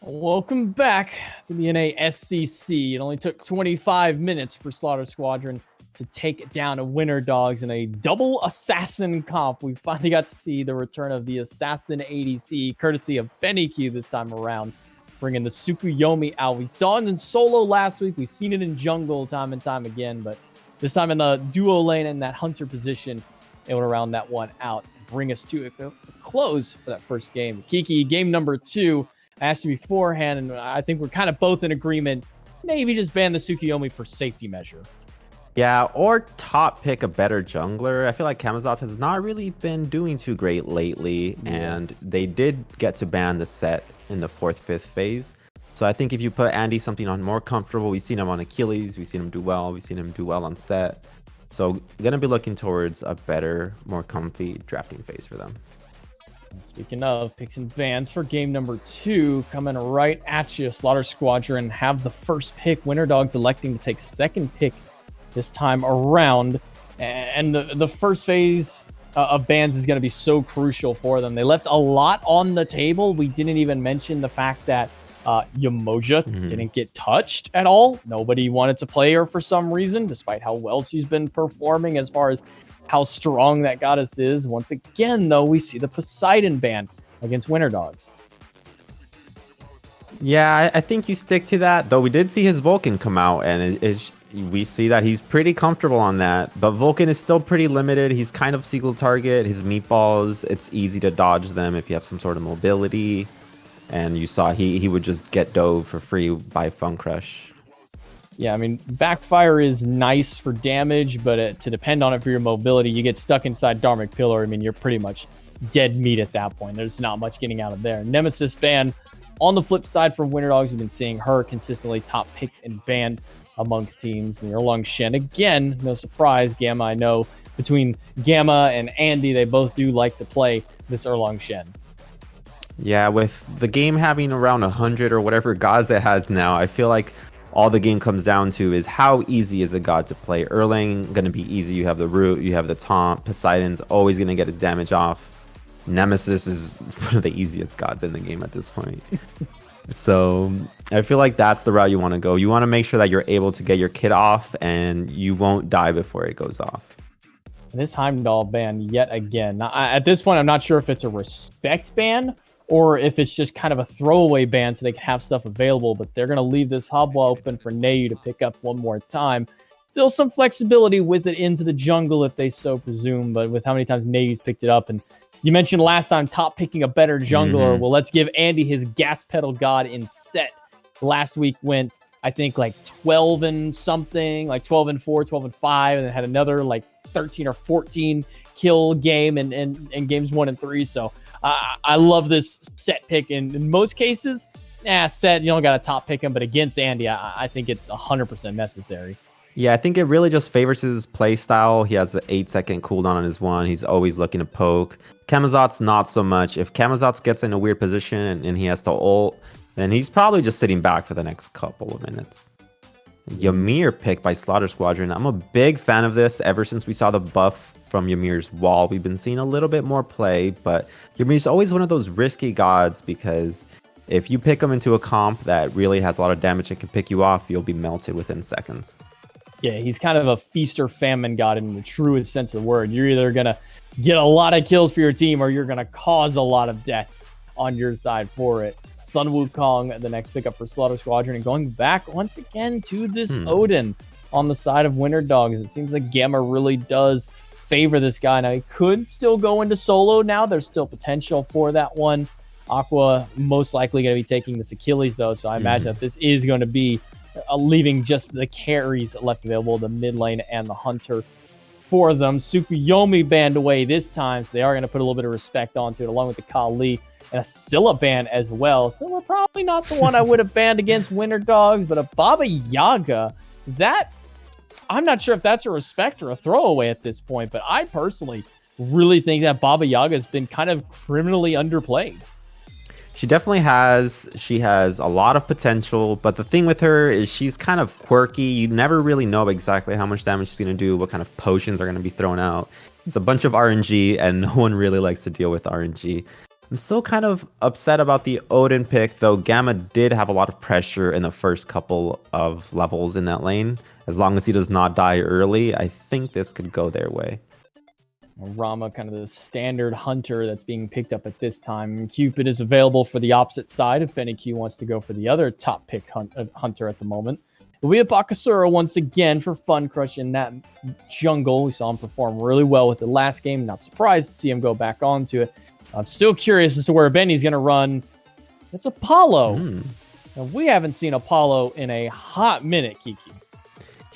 Welcome back to the NASCC. It only took 25 minutes for Slaughter Squadron to take down a Winter Dogs in a double assassin comp. We finally got to see the return of the assassin ADC, courtesy of BennyQ this time around, bringing the Tsukuyomi out. We saw it in solo last week. We've seen it in jungle time and time again, but this time in the duo lane in that hunter position, able to round that one out and bring us to a close for that first game. Kiki, game number 2. I asked you beforehand, and I think we're kind of both in agreement. Maybe just ban the Tsukuyomi for safety measure. Yeah, or top pick a better jungler. I feel like Camazotz has not really been doing too great lately, and they did get to ban the set in the 4th, 5th phase. So I think if you put Andy something on more comfortable, we've seen him on Achilles, we've seen him do well, we've seen him do well on set. So gonna be looking towards a better, more comfy drafting phase for them. Speaking of picks and bans for game number 2, coming right at you, Slaughter Squadron have the first pick. Winter Dogs electing to take second pick this time around. And the first phase of bans is going to be so crucial for them. They left a lot on the table. We didn't even mention the fact that Yamoja didn't get touched at all. Nobody wanted to play her for some reason, despite how well she's been performing as far as how strong that goddess is. Once again, though, we see the Poseidon ban against Winter Dogs. Yeah, I think you stick to that. Though we did see his Vulcan come out, and we see that he's pretty comfortable on that. But Vulcan is still pretty limited. He's kind of single target. His meatballs, it's easy to dodge them if you have some sort of mobility. And you saw he would just get dove for free by Fun Crush. Yeah, I mean, Backfire is nice for damage, but to depend on it for your mobility, you get stuck inside Dharmic Pillar. I mean, you're pretty much dead meat at that point. There's not much getting out of there. Nemesis ban. On the flip side for Winter Dogs, we've been seeing her consistently top picked and banned amongst teams. And Erlong Shen, again, no surprise. Gamma, I know, between Gamma and Andy, they both do like to play this Erlong Shen. Yeah, with the game having around 100 or whatever gods it has now, I feel like all the game comes down to is how easy is a god to play. Erlang going to be easy. You have the root, you have the taunt. Poseidon's always going to get his damage off. Nemesis is one of the easiest gods in the game at this point. So I feel like that's the route you want to go. You want to make sure that you're able to get your kit off and you won't die before it goes off. This Heimdall ban yet again. Now, at this point, I'm not sure if it's a respect ban or if it's just kind of a throwaway ban so they can have stuff available, but they're going to leave this hub open for Nayu to pick up one more time. Still some flexibility with it into the jungle if they so presume, but with how many times Nayu's picked it up. And you mentioned last time top picking a better jungler. Well, let's give Andy his gas pedal god in set. Last week went, I think, like 12 and something, like 12 and 4, 12 and 5, and then had another like 13 or 14 kill game in games 1 and 3. So I love this set pick. In most cases, set, you don't got to top pick him, but against Andy, I think it's 100% necessary. Yeah, I think it really just favors his play style. He has an 8-second cooldown on his one. He's always looking to poke. Camazotz, not so much. If Camazotz gets in a weird position and he has to ult, then he's probably just sitting back for the next couple of minutes. Ymir pick by Slaughter Squadron. I'm a big fan of this ever since we saw the buff from Ymir's wall. We've been seeing a little bit more play, but Ymir's always one of those risky gods because if you pick him into a comp that really has a lot of damage and can pick you off, you'll be melted within seconds. Yeah, he's kind of a feast or famine god in the truest sense of the word. You're either going to get a lot of kills for your team or you're going to cause a lot of deaths on your side for it. Sun Wukong, the next pickup for Slaughter Squadron, and going back once again to this Odin on the side of Winter Dogs. It seems like Gamma really does favor this guy. Now, he could still go into solo now. There's still potential for that one. Aqua most likely going to be taking this Achilles, though, so I imagine that this is going to be leaving just the carries left available, the mid lane and the hunter for them. Tsukuyomi banned away this time, so they are going to put a little bit of respect onto it, along with the Kali and a Scylla ban as well. So we're probably not the one I would have banned against Winter Dogs, but a Baba Yaga, that I'm not sure if that's a respect or a throwaway at this point, but I personally really think that Baba Yaga has been kind of criminally underplayed. She definitely has. She has a lot of potential, but the thing with her is she's kind of quirky. You never really know exactly how much damage she's going to do, what kind of potions are going to be thrown out. It's a bunch of RNG, and no one really likes to deal with RNG. I'm still kind of upset about the Odin pick, though Gamma did have a lot of pressure in the first couple of levels in that lane. As long as he does not die early, I think this could go their way. Rama, kind of the standard hunter that's being picked up at this time. Cupid is available for the opposite side if Benny Q wants to go for the other top pick hunter at the moment. We have Bakasura once again for Fun Crush in that jungle. We saw him perform really well with the last game. Not surprised to see him go back onto it. I'm still curious as to where Benny's going to run. It's Apollo. Now, we haven't seen Apollo in a hot minute, Kiki.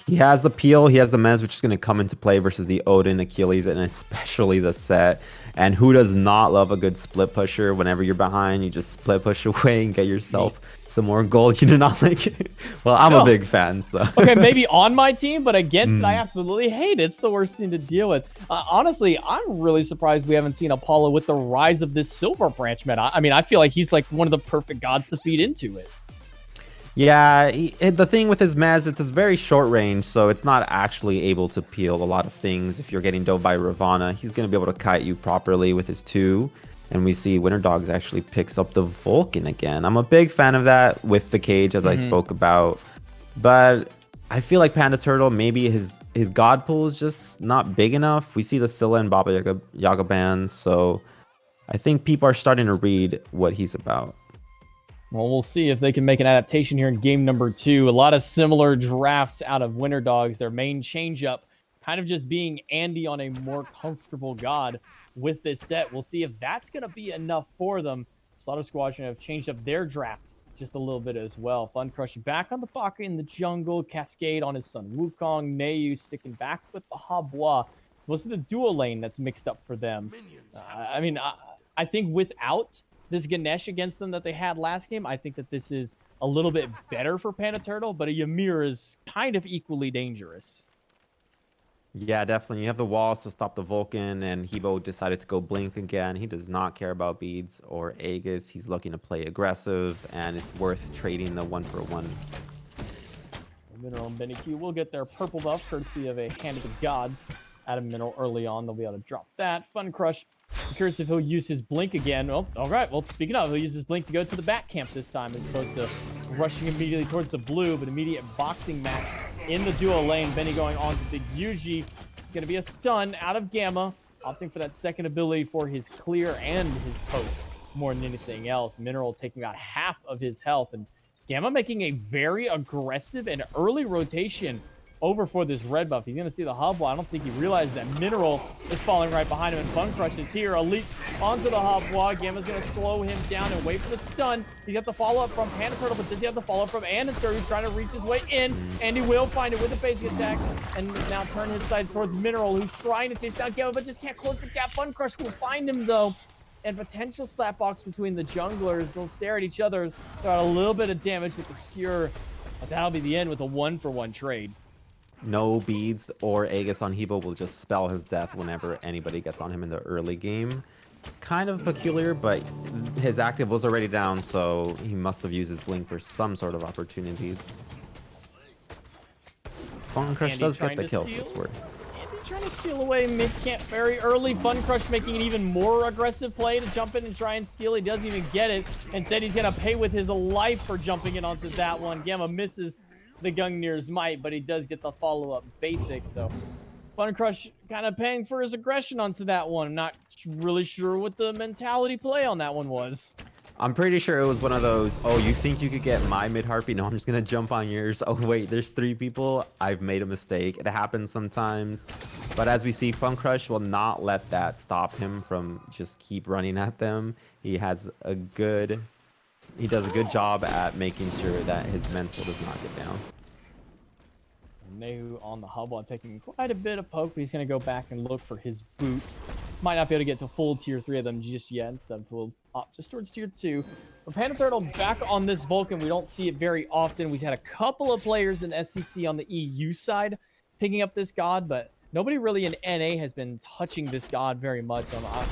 He has the peel, he has the Mez, which is going to come into play versus the Odin, Achilles, and especially the Set. And who does not love a good split pusher? Whenever you're behind, you just split push away and get yourself some more gold. You do not like it? Well, I'm a big fan, so. Okay, maybe on my team, but against it, I absolutely hate it. It's the worst thing to deal with. Honestly, I'm really surprised we haven't seen Apollo with the rise of this Silver Branch meta. I mean, I feel like he's like one of the perfect gods to feed into it. Yeah, the thing with his Maz, it's a very short range, so it's not actually able to peel a lot of things. If you're getting dove by Ravana, he's going to be able to kite you properly with his 2. And we see Winter Dogs actually picks up the Vulcan again. I'm a big fan of that with the cage, as I spoke about. But I feel like Panda Turtle, maybe his god pool is just not big enough. We see the Scylla and Baba Yaga bans, so I think people are starting to read what he's about. Well, we'll see if they can make an adaptation here in game number 2. A lot of similar drafts out of Winter Dogs. Their main changeup kind of just being Andy on a more comfortable god with this set. We'll see if that's going to be enough for them. Slaughter Squadron have changed up their draft just a little bit as well. Fun Crush back on the pocket in the jungle. Cascade on his son Wukong. Nayu sticking back with the Habois. It's mostly the dual lane that's mixed up for them. I think without this Ganesh against them that they had last game, I think that this is a little bit better for Panda Turtle, but a Ymir is kind of equally dangerous. Yeah, definitely. You have the walls to stop the Vulcan, and Hebo decided to go Blink again. He does not care about beads or Aegis. He's looking to play aggressive, and it's worth trading the 1-for-1. Mineral and Benny Q will get their purple buff courtesy of a Hand of the Gods. Adam Mineral early on, they'll be able to drop that. Fun Crush. I'm curious if he'll use his Blink again. Oh, all right. Well, speaking of, he'll use his Blink to go to the back camp this time as opposed to rushing immediately towards the blue, but immediate boxing match in the duo lane. Benny going on to Big Yuji. Going to be a stun out of Gamma, opting for that second ability for his clear and his poke more than anything else. Mineral taking about half of his health, and Gamma making a very aggressive and early rotation over for this red buff. He's going to see the hub. I don't think he realized that Mineral is falling right behind him, and Fun Crush is here. A leap onto the hub. Gamma's going to slow him down and wait for the stun. He got the follow-up from Panda Turtle, but does he have the follow-up from Anister, who's trying to reach his way in? And he will find it with a basic attack, and now turn his sights towards Mineral, who's trying to chase down Gamma, but just can't close the gap. Fun Crush will find him, though. And potential slapbox between the junglers. They'll stare at each other, throw out a little bit of damage with the skewer, but that'll be the end with a 1-for-1 trade. No beads or Aegis on Hebo will just spell his death whenever anybody gets on him in the early game. Kind of peculiar, but his active was already down, so he must have used his Blink for some sort of opportunity. Fun Crush does get the kill, so it's worth. Andy trying to steal away mid-camp very early. Fun Crush making an even more aggressive play to jump in and try and steal. He doesn't even get it, and said he's going to pay with his life for jumping in onto that one. Gamma misses the Gungnir's might, but he does get the follow-up basic, so Fun Crush kind of paying for his aggression onto that one. I'm not really sure what the mentality play on that one was. I'm pretty sure it was one of those, oh, you think you could get my mid-harpy? No, I'm just going to jump on yours. Oh, wait, there's 3 people. I've made a mistake. It happens sometimes. But as we see, Fun Crush will not let that stop him from just keep running at them. He does a good job at making sure that his mental does not get down. Nehu on the hub while taking quite a bit of poke, but he's going to go back and look for his boots. Might not be able to get to full tier 3 of them just yet. Instead, we'll opt just towards tier 2. But Panda Turtle back on this Vulcan. We don't see it very often. We've had a couple of players in SCC on the EU side picking up this god, but nobody really in NA has been touching this god very much.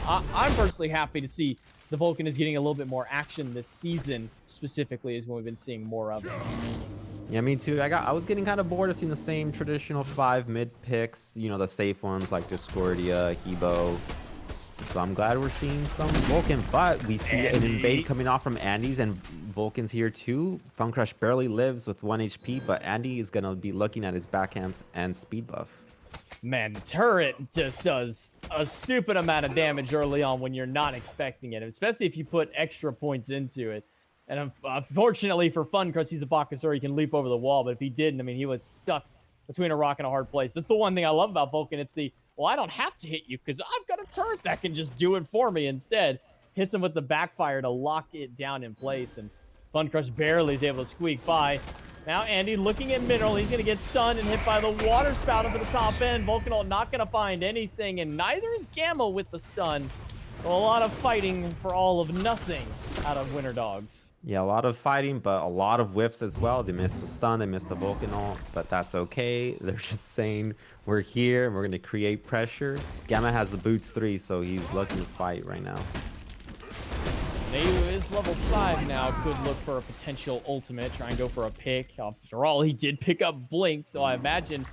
I'm personally happy to see the Vulcan is getting a little bit more action this season, specifically, is when we've been seeing more of it. Yeah, me too. I was getting kind of bored of seeing the same traditional 5 mid picks, you know, the safe ones like Discordia, Hebo. So I'm glad we're seeing some Vulcan, but we see an invade coming off from Andy's, and Vulcan's here too. Funcrush barely lives with 1 HP, but Andy is going to be looking at his backhands and speed buff. Man, the turret just does a stupid amount of damage early on when you're not expecting it, especially if you put extra points into it. And unfortunately for Funcrush, he's a Bakasura, he can leap over the wall, but if he didn't, I mean, he was stuck between a rock and a hard place. That's the one thing I love about Vulcan. It's the, well, I don't have to hit you because I've got a turret that can just do it for me instead. Hits him with the backfire to lock it down in place, and Funcrush barely is able to squeak by. Now Andy looking at Mineral. He's going to get stunned and hit by the water spout over the top end. Vulcan not going to find anything, and neither is Gamma with the stun. So a lot of fighting for all of nothing out of Winter Dogs. Yeah, a lot of fighting, but a lot of whiffs as well. They missed the stun, they missed the Vulcan ult, but that's okay. They're just saying, we're here, and we're going to create pressure. Gamma has the boots 3, so he's looking to fight right now. Nayu is level 5 now. Could look for a potential ultimate. Try and go for a pick. After all, he did pick up Blink, so I imagine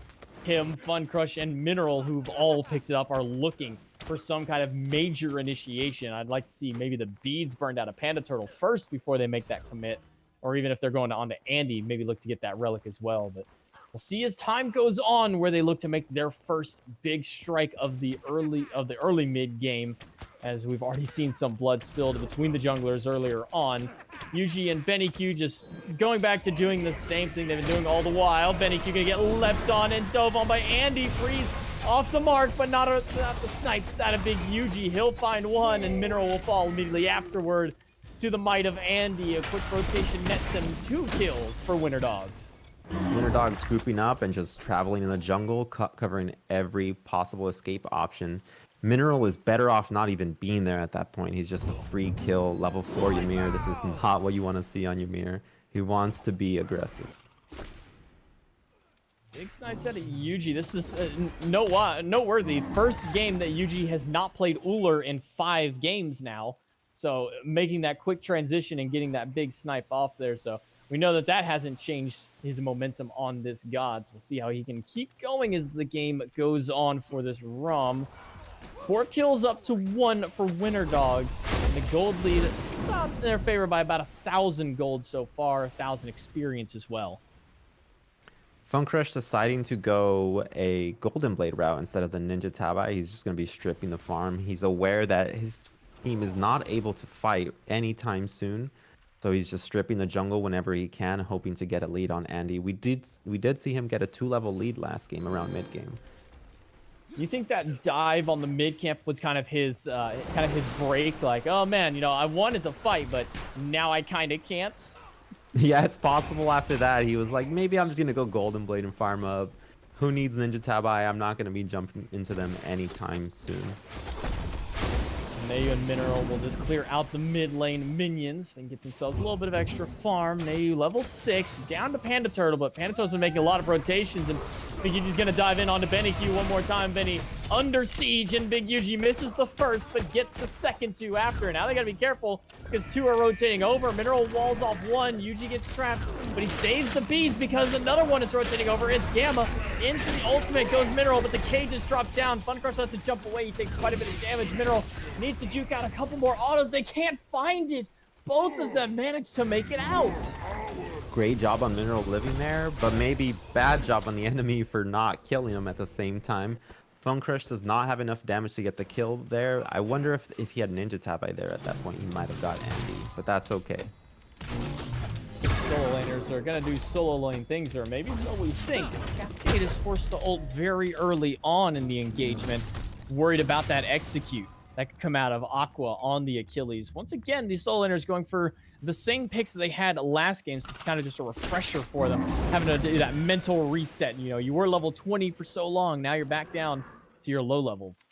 him, Funcrush, and Mineral, who've all picked it up, are looking for some kind of major initiation. I'd like to see maybe the beads burned out of Panda Turtle first before they make that commit. Or even if they're going on to Andy, maybe look to get that relic as well. But we'll see as time goes on where they look to make their first big strike of the early mid game, as we've already seen some blood spilled between the junglers earlier on. Yuji and Benny Q just going back to doing the same thing they've been doing all the while. Benny Q gonna get leapt on and dove on by Andy. Freeze off the mark, but not the snipes out of Big Yuji. He'll find one, and Mineral will fall immediately afterward to the might of Andy. A quick rotation nets them 2 kills for Winter Dogs. Winter Dogs grouping up and just traveling in the jungle, covering every possible escape option. Mineral is better off not even being there at that point. He's just a free kill, level 4 Ymir. This is not what you want to see on Ymir. He wants to be aggressive. Big snipes out of Yuji. This is noteworthy. First game that Yuji has not played Ullr in 5 games now. So making that quick transition and getting that big snipe off there. So we know that that hasn't changed his momentum on this god. So we'll see how he can keep going as the game goes on for this ROM. 4 kills up to 1 for Winter Dogs. And the gold lead not in their favor by about 1,000 gold so far, 1,000 experience as well. Funcrush deciding to go a Golden Blade route instead of the Ninja Tabai. He's just going to be stripping the farm. He's aware that his team is not able to fight anytime soon. So he's just stripping the jungle whenever he can, hoping to get a lead on Andy. We did see him get a 2-level lead last game around mid game. You think that dive on the mid camp was kind of his break? Like, oh man, you know, I wanted to fight, but now I kind of can't. Yeah, it's possible after that. He was like, maybe I'm just going to go Golden Blade and farm up. Who needs Ninja Tabai? I'm not going to be jumping into them anytime soon. Nayu and Mineral will just clear out the mid lane minions and get themselves a little bit of extra farm. Nayu level 6, down to Panda Turtle, but Panda Turtle's been making a lot of rotations, and Big Yuji's gonna dive in onto Benny Q one more time. Benny under siege, and Big Yuji misses the first, but gets the second 2 after. Now they gotta be careful because 2 are rotating over. Mineral walls off 1. Yuji gets trapped, but he saves the bees because another one is rotating over. It's Gamma. Into the ultimate goes Mineral, but the cage is dropped down. Funcrush has to jump away. He takes quite a bit of damage. Mineral needs to juke out a couple more autos. They can't find it. Both of them managed to make it out. Great job on Mineral living there, but maybe bad job on the enemy for not killing him at the same time. Funcrush does not have enough damage to get the kill there. I wonder if he had Ninja Tabai there at that point, he might have got Andy, but that's okay. Solo laners are going to do solo lane things, or maybe so we think. Cascade is forced to ult very early on in the engagement, worried about that execute that could come out of Aqua on the Achilles. Once again, these solo laners going for the same picks that they had last game, so it's kind of just a refresher for them, having to do that mental reset. You know, you were level 20 for so long, now you're back down to your low levels.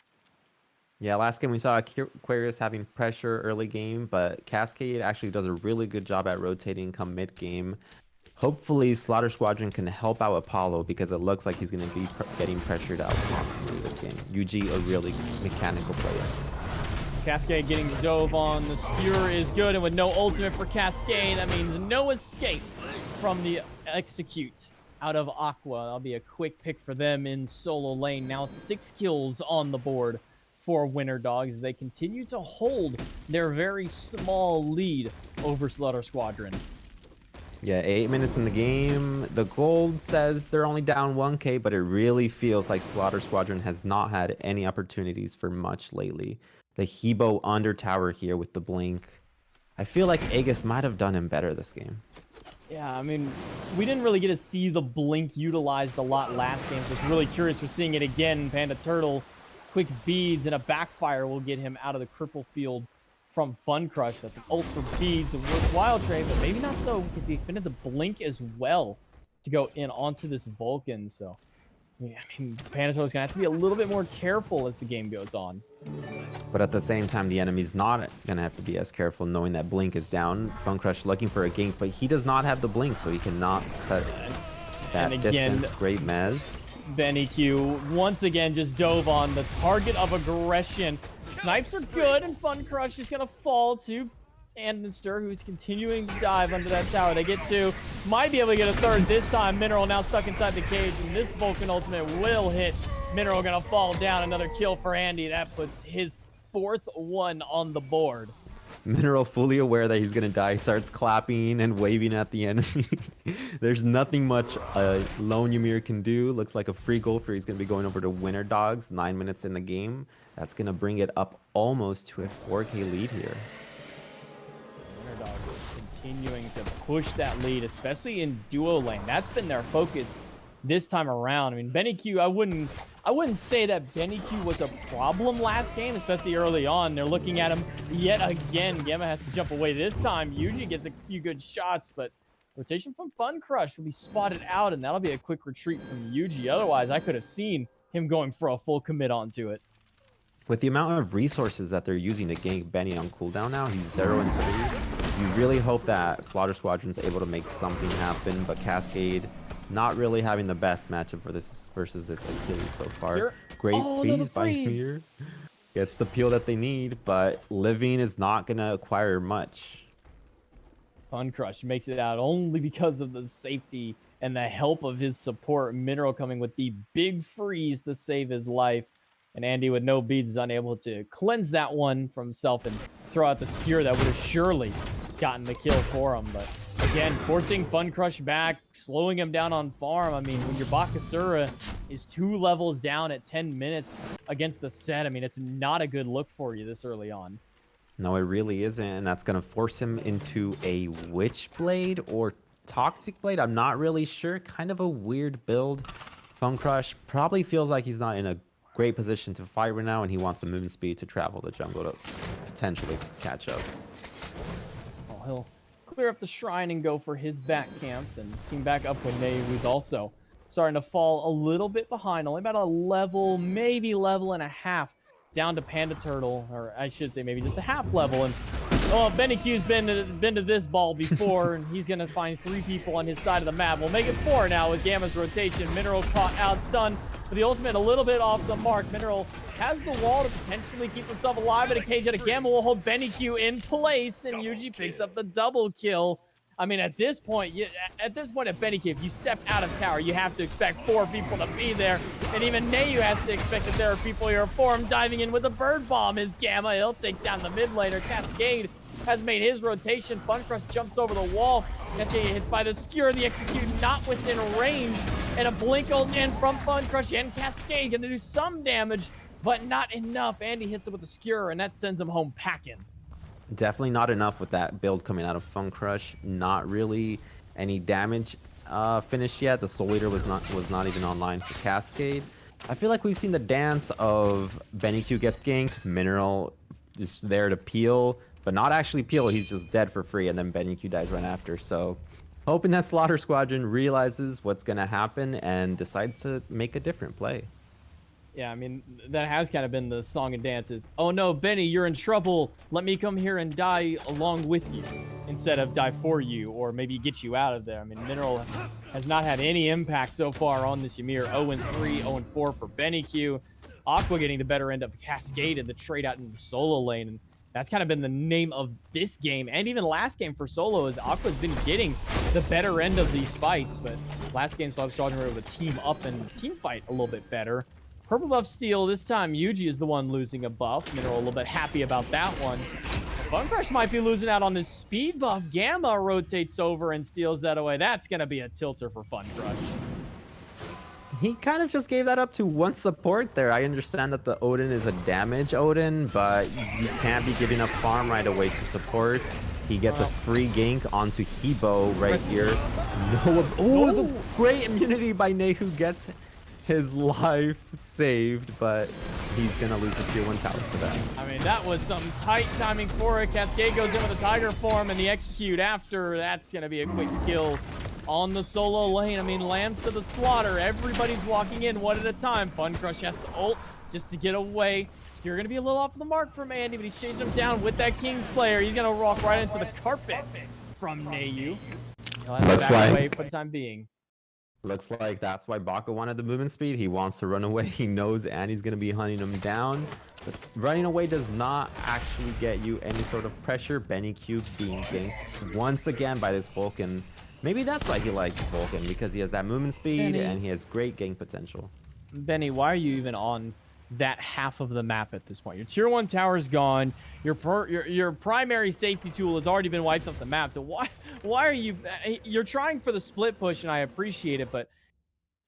Yeah, last game we saw Aquarius having pressure early game, but Cascade actually does a really good job at rotating come mid game. Hopefully Slaughter Squadron can help out Apollo, because it looks like he's going to be getting pressured out constantly this game. Yuji, a really mechanical player. Cascade getting dove on. The skewer is good, and with no ultimate for Cascade, that means no escape from the execute out of Aqua. That'll be a quick pick for them in solo lane. Now 6 kills on the board for Winter Dogs. They continue to hold their very small lead over Slaughter Squadron. Yeah, 8 minutes in the game. The gold says they're only down 1K, but it really feels like Slaughter Squadron has not had any opportunities for much lately. The Hebo under tower here with the blink. I feel like Aegis might have done him better this game. Yeah, I mean, we didn't really get to see the blink utilized a lot last game, so it's really curious. We're seeing it again. Panda Turtle, quick beads, and a backfire will get him out of the cripple field from Fun Crush. That's an ult for beads, a worthwhile trade, but maybe not so because he expended the blink as well to go in onto this Vulcan. So, yeah, I mean, Panda Turtle's going to have to be a little bit more careful as the game goes on. But at the same time, the enemy's not going to have to be as careful knowing that blink is down. Fun Crush looking for a gank, but he does not have the blink, so he cannot cut that distance. Great Mez. BennyQ once again just dove on the target of aggression. Snipes are good, and Fun Crush is going to fall to Andinster, who's continuing to dive under that tower. They get two. Might be able to get a third this time. Mineral now stuck inside the cage, and this Vulcan ultimate will hit. Mineral going to fall down. Another kill for Andy. That puts his 4th one on the board. Mineral fully aware that he's going to die, starts clapping and waving at the enemy. There's nothing much Lone Ymir can do. Looks like a free goal for he's going to be going over to Winter Dogs. 9 minutes in the game. That's going to bring it up almost to a 4K lead here. Winter Dogs continuing to push that lead, especially in duo lane. That's been their focus this time around. I mean, BennyQ, I wouldn't say that BennyQ was a problem last game, especially early on. They're looking at him yet again. Gamma has to jump away this time. Yuji gets a few good shots, but rotation from Fun Crush will be spotted out, and that'll be a quick retreat from Yuji. Otherwise, I could have seen him going for a full commit onto it. With the amount of resources that they're using to gank Benny on cooldown now, he's 0 and 3. You really hope that Slaughter Squadron's able to make something happen, but Cascade not really having the best matchup for this versus this Achilles so far. Great freeze by here. Gets the peel that they need, but Living is not going to acquire much. Fun Crush makes it out only because of the safety and the help of his support. Mineral coming with the big freeze to save his life. And Andy with no beads is unable to cleanse that one from himself and throw out the skewer that would have surely gotten the kill for him. But again, forcing Fun Crush back, slowing him down on farm. I mean, when your Bakasura is 2 levels down at 10 minutes against the set, I mean, it's not a good look for you this early on. No, it really isn't, and that's going to force him into a Witchblade or Toxic Blade. I'm not really sure. Kind of a weird build. Fun Crush probably feels like he's not in a great position to fight right now, and he wants the movement speed to travel the jungle to potentially catch up. Oh, he'll clear up the shrine and go for his back camps and team back up with Ney, who's also starting to fall a little bit behind, only about a level, maybe level and a half down to Panda Turtle, or I should say maybe just a half level. And oh, BennyQ's been to this ball before, and he's gonna find 3 people on his side of the map. We'll make it 4 now with Gamma's rotation. Mineral caught out, stunned. But the ultimate a little bit off the mark. Mineral has the wall to potentially keep himself alive, but a cage out of Gamma will hold BennyQ in place, and Yuji picks up the double kill. I mean, at this point, at BennyQ, if you step out of tower, you have to expect 4 people to be there. And even Nayu has to expect that there are people here for him. Diving in with a bird bomb is Gamma. He'll take down the mid laner. Cascade has made his rotation. Fun Crush jumps over the wall. Cascade hits by the skewer. The execute not within range. And a blink ult in from Fun Crush and Cascade. Gonna do some damage, but not enough. Andy hits it with a skewer, and that sends him home packing. Definitely not enough with that build coming out of Fun Crush. Not really any damage finished yet. The Soul Eater was not even online for Cascade. I feel like we've seen the dance of BennyQ gets ganked, Mineral just there to peel, but not actually peel. He's just dead for free, and then BennyQ dies right after. So hoping that Slaughter Squadron realizes what's going to happen and decides to make a different play. Yeah, I mean, that has kind of been the song and dance is, oh no, Benny, you're in trouble. Let me come here and die along with you instead of die for you, or maybe get you out of there. I mean, Mineral has not had any impact so far on this Ymir. 0-3, 0-4 for BennyQ. Aqua getting the better end of Cascade in the trade out in the solo lane. And that's kind of been the name of this game, and even last game for solo, is Aqua's been getting the better end of these fights. But last game, Slaughter Squadron were able to team up and team fight a little bit better. Purple buff steal. This time, Yuji is the one losing a buff. Mineral a little bit happy about that one. Fun Crush might be losing out on this speed buff. Gamma rotates over and steals that away. That's going to be a tilter for Fun Crush. He kind of just gave that up to one support there. I understand that the Odin is a damage Odin, but you can't be giving up farm right away to support. He gets a free gank onto Hebo right here. The great immunity by Nehu gets his life saved, but he's gonna lose the tier 1 tower for that. I mean, that was some tight timing for it. Cascade goes in with a tiger form, and the execute after. That's gonna be a quick kill on the solo lane. I mean, lambs to the slaughter. Everybody's walking in one at a time. Fun Crush has to ult just to get away. You're going to be a little off the mark from Andy, but he's chasing him down with that Kingslayer. He's going to walk right into the carpet from Neyu. Looks like away for the time being. Looks like that's why Baka wanted the movement speed. He wants to run away. He knows Andy's going to be hunting him down. But running away does not actually get you any sort of pressure. Benny Q being ganked once again by this Vulcan. Maybe that's why he likes Vulcan, because he has that movement speed and he has great gank potential. Benny, why are you even on that half of the map at this point? Your tier 1 tower is gone. Your primary safety tool has already been wiped off the map. So why are you're trying for the split push, and I appreciate it, but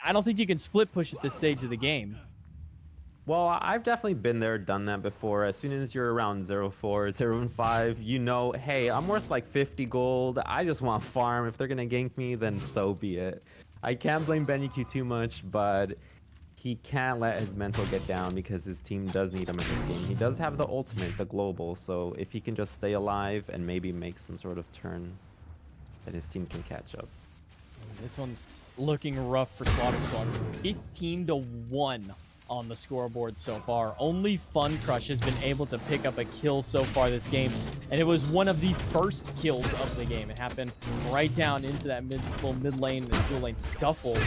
I don't think you can split push at this stage of the game. Well, I've definitely been there, done that before. As soon as you're around 0-4, 0-5, you know, hey, I'm worth like 50 gold. I just want farm. If they're going to gank me, then so be it. I can't blame Benny Q too much, but he can't let his mental get down because his team does need him in this game. He does have the ultimate, the global, so if he can just stay alive and maybe make some sort of turn, then his team can catch up. This one's looking rough for Slaughter Squadron. 15-1 on the scoreboard so far. Only Fun Crush has been able to pick up a kill so far this game, and it was one of the first kills of the game. It happened right down into that mid lane and dual lane scuffle.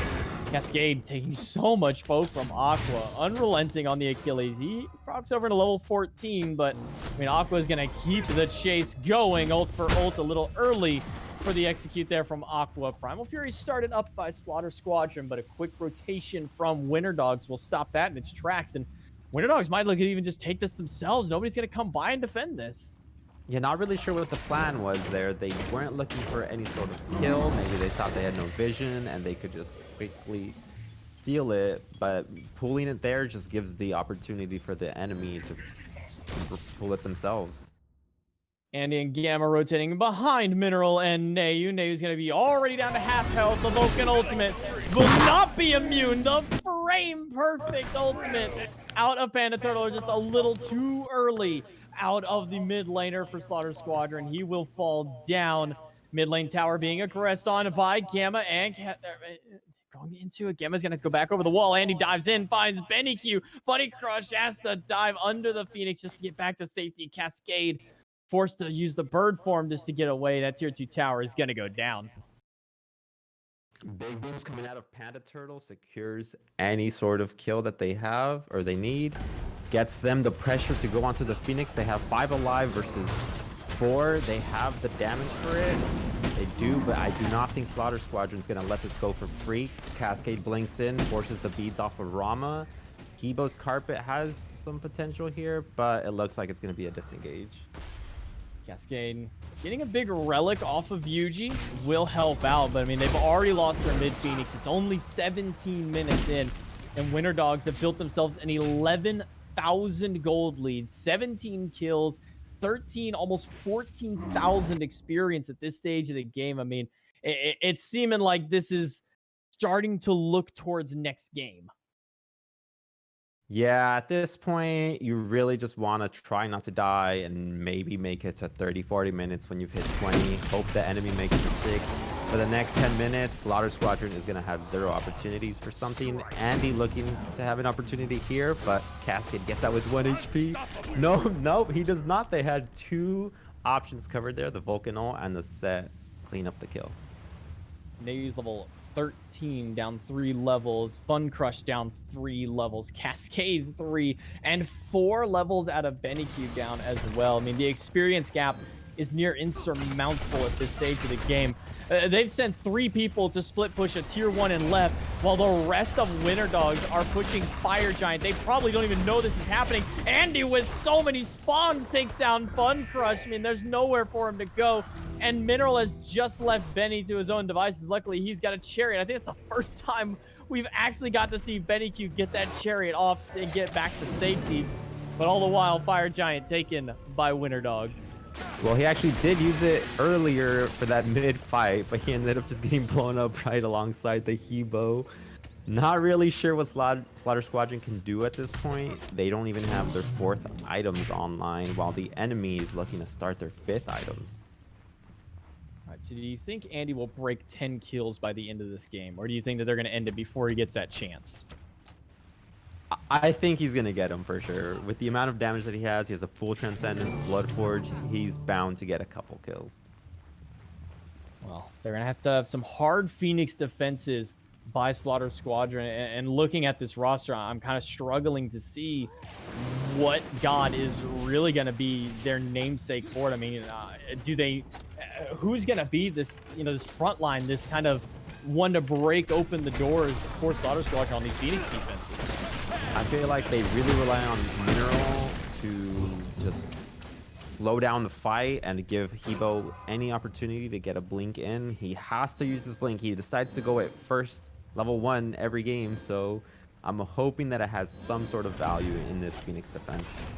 Cascade taking so much poke from Aqua, unrelenting on the Achilles. He procs over to level 14, but I mean, Aqua is going to keep the chase going. Ult for ult a little early for the execute there from Aqua. Primal Fury started up by Slaughter Squadron, but a quick rotation from Winter Dogs will stop that in its tracks. And Winter Dogs might look at even just take this themselves. Nobody's going to come by and defend this. Yeah, not really sure what the plan was there. They weren't looking for any sort of kill. Maybe they thought they had no vision and they could just quickly steal it. But pulling it there just gives the opportunity for the enemy to pull it themselves. Andy and Gamma rotating behind Mineral and Neyu. Neyu's going to be already down to half health. The Vulcan ultimate will not be immune. The frame perfect ultimate out of Panda Turtle just a little too early out of the mid laner for Slaughter Squadron. He will fall down. Mid lane tower being aggressed on by Gamma and going into it. Gamma's going to go back over the wall. Andy dives in, finds Benny Q. Funny Crush has to dive under the Phoenix just to get back to safety. Cascade forced to use the bird form just to get away. That tier 2 tower is going to go down. Big booms coming out of Panda Turtle secures any sort of kill that they have or they need. Gets them the pressure to go onto the Phoenix. They have 5 alive versus 4. They have the damage for it. They do, but I do not think Slaughter Squadron is going to let this go for free. Cascade blinks in, forces the beads off of Rama. Hebo's carpet has some potential here, but it looks like it's going to be a disengage. Cascade getting a big relic off of Yuji will help out, but I mean, they've already lost their mid Phoenix. It's only 17 minutes in, and Winter Dogs have built themselves an 11,000 gold lead, 17 kills, 13, almost 14,000 experience at this stage of the game. I mean, it's seeming like this is starting to look towards next game. Yeah, at this point, you really just want to try not to die and maybe make it to 30, 40 minutes when you've hit 20. Hope the enemy makes it 6. For the next 10 minutes, Slaughter Squadron is going to have 0 opportunities for something. Andy looking to have an opportunity here, but Cascade gets out with 1 HP. No, he does not. They had 2 options covered there, the Vulcan ult and the set. Clean up the kill. They use level 13 down 3 levels, Fun Crush down 3 levels, Cascade 3, and 4 levels out of Benny Q down as well. I mean, the experience gap is near insurmountable at this stage of the game. They've sent 3 people to split push a tier 1 and left, while the rest of Winter Dogs are pushing Fire Giant. They probably don't even know this is happening. Andy, with so many spawns, takes down Fun Crush. I mean, there's nowhere for him to go. And Mineral has just left Benny to his own devices. Luckily, he's got a chariot. I think it's the first time we've actually got to see Benny Q get that chariot off and get back to safety. But all the while, Fire Giant taken by Winter Dogs. Well, he actually did use it earlier for that mid-fight, but he ended up just getting blown up right alongside the Hebo. Not really sure what Slaughter Squadron can do at this point. They don't even have their 4th items online, while the enemy is looking to start their 5th items. All right, so do you think Andy will break 10 kills by the end of this game? Or do you think that they're going to end it before he gets that chance? I think he's going to get him for sure. With the amount of damage that he has a full Transcendence, Bloodforge. He's bound to get a couple kills. Well, they're going to have some hard Phoenix defenses by Slaughter Squadron. And looking at this roster, I'm kind of struggling to see what god is really going to be their namesake for it. I mean, who's going to be this, this front line, this kind of one to break open the doors for Slaughter Squadron on these Phoenix defenses? I feel like they really rely on Mineral to just slow down the fight and give Hebo any opportunity to get a blink in. He has to use his blink. He decides to go at first level 1 every game, so I'm hoping that it has some sort of value in this Phoenix defense.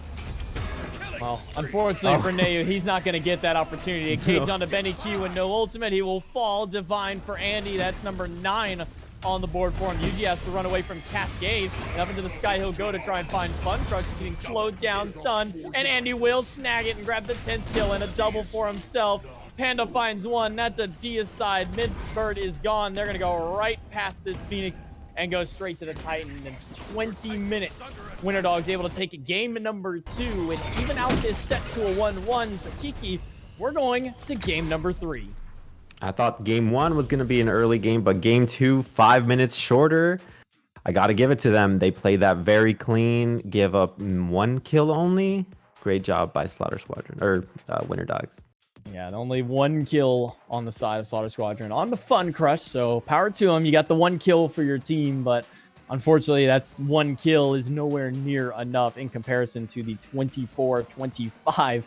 Well, unfortunately for Neu, he's not going to get that opportunity. A cage onto Benny Q and no ultimate. He will fall. Divine for Andy. That's number 9 on the board for him. Yuji has to run away from Cascade, and up into the sky he'll go to try and find Fun Crush. He's getting slowed down, stunned, and Andy will snag it and grab the 10th kill and a double for himself. Panda finds 1. That's a deicide. Midbird is gone. They're going to go right past this Phoenix and go straight to the Titan in 20 minutes. Winter Dogs able to take game number 2 and even out this set to a 1-1. So Kiki, we're going to game number 3. I thought game 1 was going to be an early game, but game 2, 5 minutes shorter. I got to give it to them. They played that very clean, give up 1 kill only. Great job by Slaughter Squadron, or Winter Dogs. Yeah, only 1 kill on the side of Slaughter Squadron on the Fun Crush. So power to him. You got the 1 kill for your team, but unfortunately, that's 1 kill is nowhere near enough in comparison to the 24-25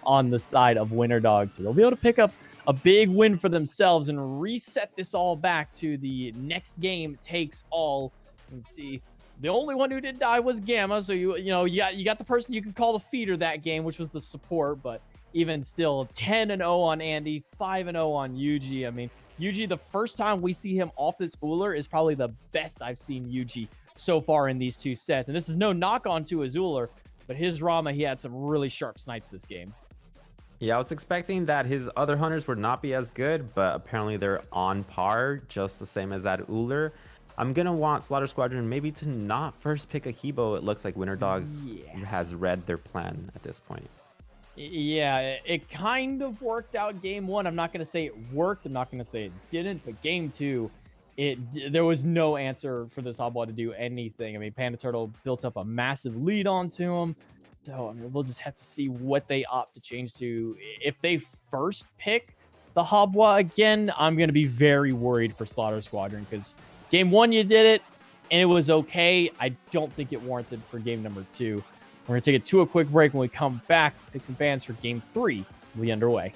on the side of Winter Dogs. So they'll be able to pick up a big win for themselves and reset this all back to the next game takes all. And see, the only one who did die was Gamma. So you got the person you could call the feeder that game, which was the support. But even still, 10-0 on Andy, 5-0 on Yuji. I mean, Yuji, the first time we see him off this Uller is probably the best I've seen Yuji so far in these 2 sets. And this is no knock on to his Uller, but his Rama, he had some really sharp snipes this game. Yeah, I was expecting that his other hunters would not be as good, but apparently they're on par, just the same as that Uller. I'm going to want Slaughter Squadron maybe to not first pick a Hebo. It looks like Winter Dogs has read their plan at this point. Yeah, it kind of worked out game 1. I'm not going to say it worked. I'm not going to say it didn't, but game 2, there was no answer for this Hobwa to do anything. I mean, Panda Turtle built up a massive lead onto him. So, I mean, we'll just have to see what they opt to change to. If they first pick the Hobwa again, I'm going to be very worried for Slaughter Squadron because game 1, you did it, and it was okay. I don't think it warranted for game number 2. We're going to take it to a quick break. When we come back, pick some bands for game 3 will be underway.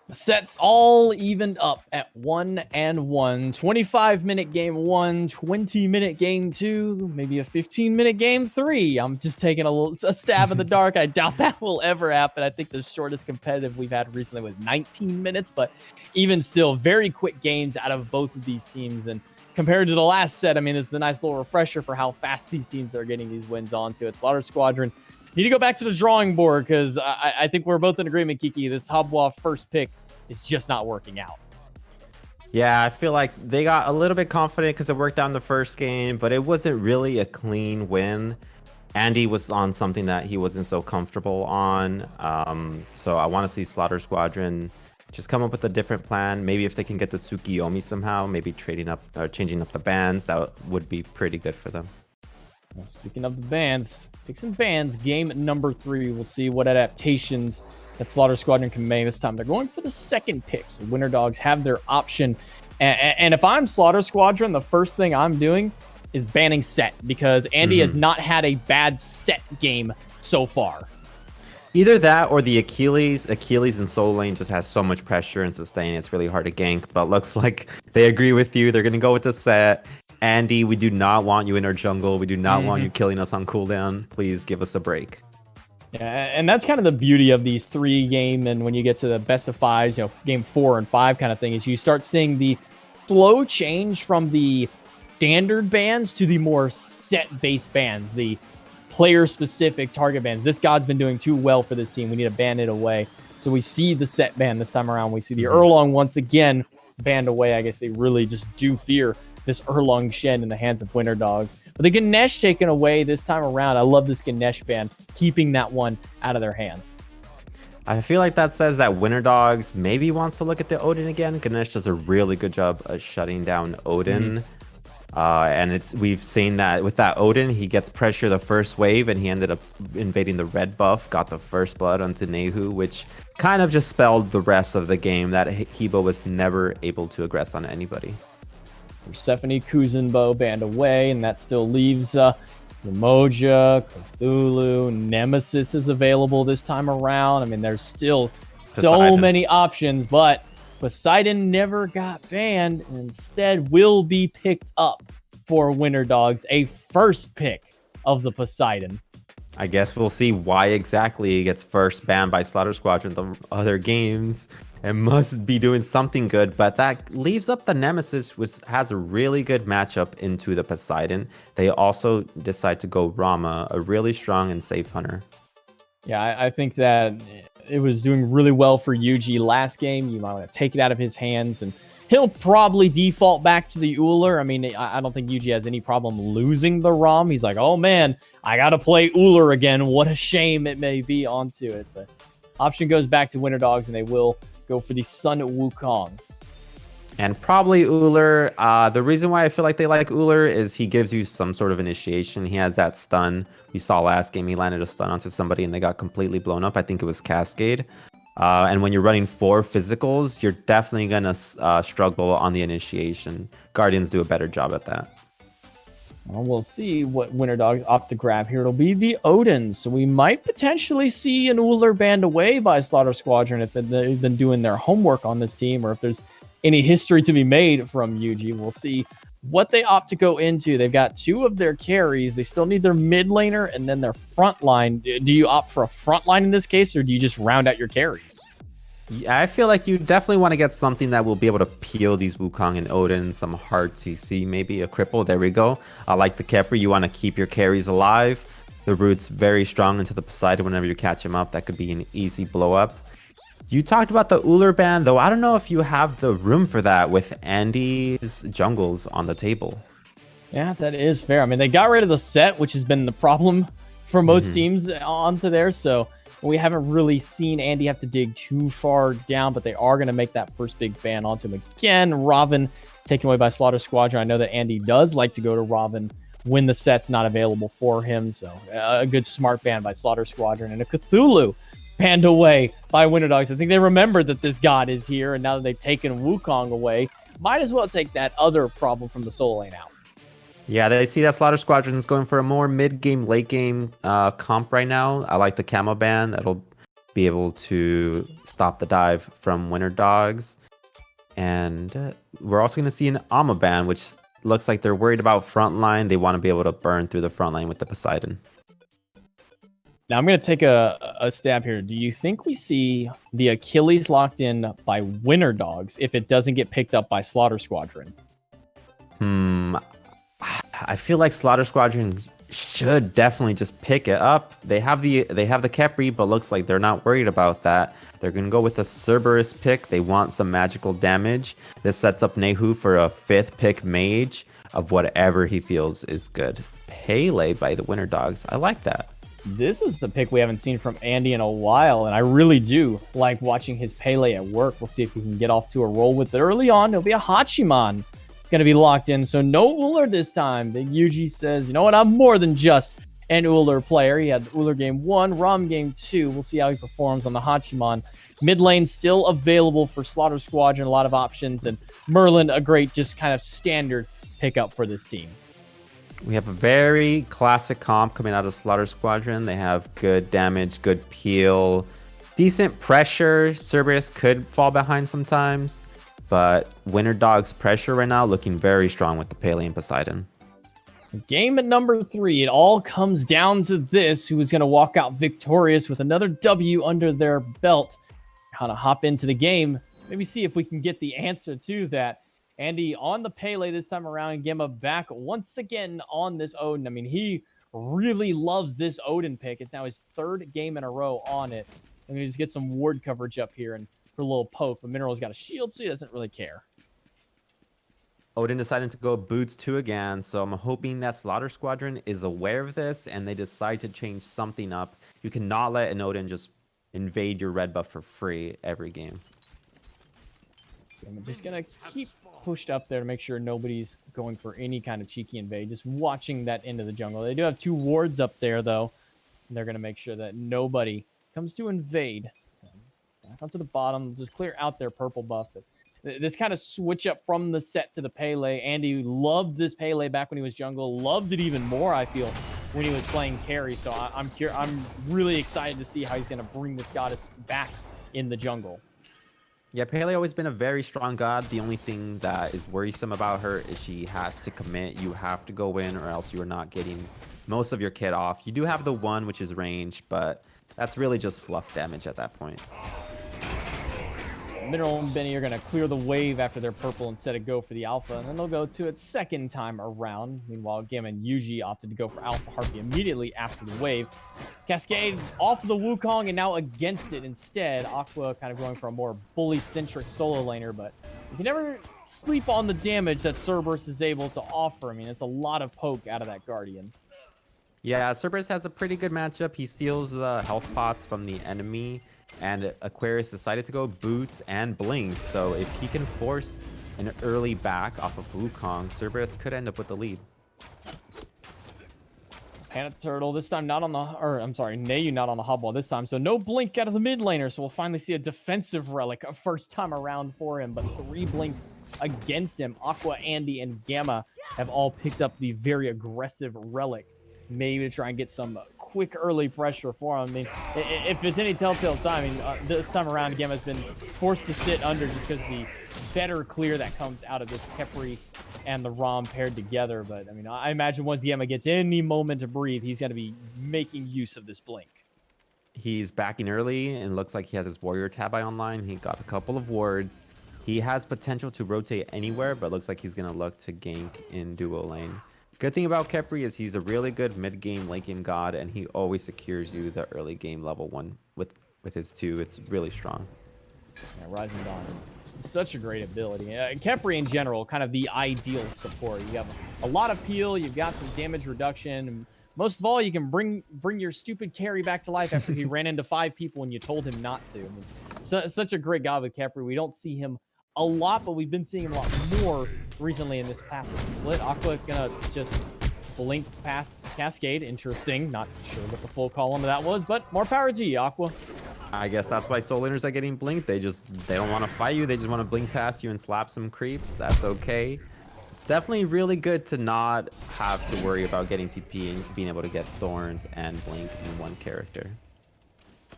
The sets all evened up at 1-1. 25-minute game 1, 20-minute game 2, maybe a 15-minute game 3. I'm just taking a stab in the dark. I doubt that will ever happen. I think the shortest competitive we've had recently was 19 minutes, but even still, very quick games out of both of these teams. And compared to the last set, I mean, this is a nice little refresher for how fast these teams are getting these wins onto it. Slaughter Squadron need to go back to the drawing board because I think we're both in agreement, Kiki. This Habwa first pick is just not working out. Yeah, I feel like they got a little bit confident because it worked out in the first game, but it wasn't really a clean win. Andy was on something that he wasn't so comfortable on. So I want to see Slaughter Squadron just come up with a different plan. Maybe if they can get the Tsukiyomi somehow, maybe trading up or changing up the bands, that would be pretty good for them. Well, speaking of the bands, picks and bans, game number 3. We'll see what adaptations that Slaughter Squadron can make this time. They're going for the second pick, so Winter Dogs have their option. And if I'm Slaughter Squadron, the first thing I'm doing is banning set, because Andy has not had a bad set game so far. Either that or the Achilles in solo lane just has so much pressure and sustain, it's really hard to gank. But looks like they agree with you. They're going to go with the set. Andy, we do not want you in our jungle. We do not want you killing us on cooldown. Please give us a break. Yeah, and that's kind of the beauty of these 3-game, and when you get to the best of 5s, game 4 and 5 kind of thing, is you start seeing the slow change from the standard bans to the more set-based bans, the player-specific target bans. This god's been doing too well for this team. We need to ban it away. So we see the set ban this time around. We see the Erlong once again banned away. I guess they really just do fear this Erlong Shen in the hands of Winter Dogs. But the Ganesh taken away this time around. I love this Ganesh ban, keeping that one out of their hands. I feel like that says that Winter Dogs maybe wants to look at the Odin again. Ganesh does a really good job of shutting down Odin. And we've seen that with that Odin, he gets pressure the first wave, and he ended up invading the red buff, got the first blood onto Nehu, which kind of just spelled the rest of the game that Hebo was never able to aggress on anybody. Persephone Kuzenbo banned away, and that still leaves Umoja, Cthulhu, Nemesis is available this time around. I mean, there's still so many options, but Poseidon never got banned, and instead will be picked up for Winter Dogs, a first pick of the Poseidon. I guess we'll see why exactly he gets first banned by Slaughter Squadron. The other games, it must be doing something good, but that leaves up the Nemesis, which has a really good matchup into the Poseidon. They also decide to go Rama, a really strong and safe hunter. Yeah, I think that it was doing really well for Yuji last game. You might want to take it out of his hands, and he'll probably default back to the Uller. I mean, I don't think Yuji has any problem losing the ROM. He's like, oh man, I got to play Uller again. What a shame it may be onto it. But option goes back to Winter Dogs, and they will go for the Sun Wukong. And probably Uller. The reason why I feel like they like Uller is he gives you some sort of initiation. He has that stun. We saw last game he landed a stun onto somebody and they got completely blown up. I think it was Cascade. And when you're running 4 physicals, you're definitely going to struggle on the initiation. Guardians do a better job at that. Well, we'll see what Winter Dogs opt to grab here. It'll be the Odin, so we might potentially see an Uller banned away by Slaughter Squadron if they've been doing their homework on this team, or if there's any history to be made from Yuji. We'll see what they opt to go into. They've got 2 of their carries. They still need their mid laner and then their front line. Do you opt for a front line in this case, or do you just round out your carries? Yeah, I feel like you definitely want to get something that will be able to peel these Wukong and Odin, some hard CC, maybe a cripple. There we go. I like the Kepri. You want to keep your carries alive. The Root's very strong into the Poseidon whenever you catch him up. That could be an easy blow up. You talked about the Uller ban, though. I don't know if you have the room for that with Andy's jungles on the table. Yeah, that is fair. I mean, they got rid of the set, which has been the problem for most teams onto there. So we haven't really seen Andy have to dig too far down, but they are going to make that first big ban onto him again. Robin taken away by Slaughter Squadron. I know that Andy does like to go to Robin when the set's not available for him. So a good smart ban by Slaughter Squadron. And a Cthulhu banned away by Winter Dogs. I think they remembered that this god is here, and now that they've taken Wukong away, might as well take that other problem from the solo lane out. Yeah, they see that Slaughter Squadron is going for a more mid-game, late-game comp right now. I like the camo ban. That'll be able to stop the dive from Winter Dogs. And we're also going to see an Amma ban, which looks like they're worried about frontline. They want to be able to burn through the frontline with the Poseidon. Now I'm going to take a stab here. Do you think we see the Achilles locked in by Winter Dogs if it doesn't get picked up by Slaughter Squadron? I feel like Slaughter Squadron should definitely just pick it up. They have the Khepri, but looks like they're not worried about that. They're going to go with a Cerberus pick. They want some magical damage. This sets up Nehu for a 5th pick mage of whatever he feels is good. Pele by the Winter Dogs. I like that. This is the pick we haven't seen from Andy in a while, and I really do like watching his Pele at work. We'll see if he can get off to a roll with it early on. It'll be a Hachiman going to be locked in, so no Uller this time. Big Yuji says, you know what, I'm more than just an Uller player. He had Uller game 1, Rom game 2. We'll see how he performs on the Hachiman. Mid lane still available for Slaughter Squadron, a lot of options, and Merlin, a great just kind of standard pickup for this team. We have a very classic comp coming out of Slaughter Squadron. They have good damage, good peel, decent pressure. Cerberus could fall behind sometimes, but Winter Dog's pressure right now looking very strong with the Pele and Poseidon. Game at number 3, it all comes down to this. Who is going to walk out victorious with another W under their belt? Kind of hop into the game, maybe see if we can get the answer to that. Andy on the Pele this time around. Gemma back once again on this Odin. I mean, he really loves this Odin pick. It's now his 3rd game in a row on it. I'm going to just get some ward coverage up here and for a little poke. But Mineral's got a shield, so he doesn't really care. Odin decided to go boots 2 again, so I'm hoping that Slaughter Squadron is aware of this and they decide to change something up. You cannot let an Odin just invade your red buff for free every game. I'm just going to keep pushed up there to make sure nobody's going for any kind of cheeky invade. Just watching that into the jungle. They do have 2 wards up there, though. And they're going to make sure that nobody comes to invade. Back onto the bottom. Just clear out their purple buff. But this kind of switch up from the set to the Pele. Andy loved this Pele back when he was jungle. Loved it even more, I feel, when he was playing carry. So I'm really excited to see how he's going to bring this goddess back in the jungle. Yeah, Pele always been a very strong god. The only thing that is worrisome about her is she has to commit. You have to go in or else you are not getting most of your kit off. You do have the 1, which is range, but that's really just fluff damage at that point. Mineral and Benny are going to clear the wave after their purple instead of go for the alpha, and then they'll go to its 2nd time around. Meanwhile, Gamma and Yuji opted to go for alpha Harpy immediately after the wave. Cascade off the Wukong and now against it instead. Aqua kind of going for a more bully-centric solo laner, but you can never sleep on the damage that Cerberus is able to offer. I mean, it's a lot of poke out of that Guardian. Yeah, Cerberus has a pretty good matchup. He steals the health pots from the enemy, and Aquarius decided to go boots and blink. So if he can force an early back off of Wukong, Cerberus could end up with the lead. Panda Turtle this time not on the, or I'm sorry, Neyu not on the hot wall this time. So no blink out of the mid laner. So we'll finally see a defensive relic a first time around for him, but 3 blinks against him. Aqua, Andy, and Gamma have all picked up the very aggressive relic, maybe to try and get some quick early pressure for him. I mean, if it's any telltale sign, I mean, this time around, Gamma's been forced to sit under just because the better clear that comes out of this Khepri and the Rom paired together. But I mean, I imagine once Gamma gets any moment to breathe, he's going to be making use of this blink. He's backing early and looks like he has his warrior tab online. He got a couple of wards. He has potential to rotate anywhere, but looks like he's going to look to gank in duo lane. Good thing about Khepri is he's a really good mid-game, late-game god, and he always secures you the early game level 1 with his 2. It's really strong. Yeah, Rising Dawn is such a great ability. Khepri in general, kind of the ideal support. You have a lot of peel, you've got some damage reduction, and most of all, you can bring your stupid carry back to life after he ran into 5 people and you told him not to. I mean, such a great god with Khepri. We don't see him a lot, but we've been seeing him a lot more recently in this past split. Aqua gonna just blink past Cascade. Interesting. Not sure what the full call on that was, but more power to you, Aqua. I guess that's why soul laners are getting blinked. They don't want to fight you. They just want to blink past you and slap some creeps. That's okay. It's definitely really good to not have to worry about getting TP and being able to get thorns and blink in one character.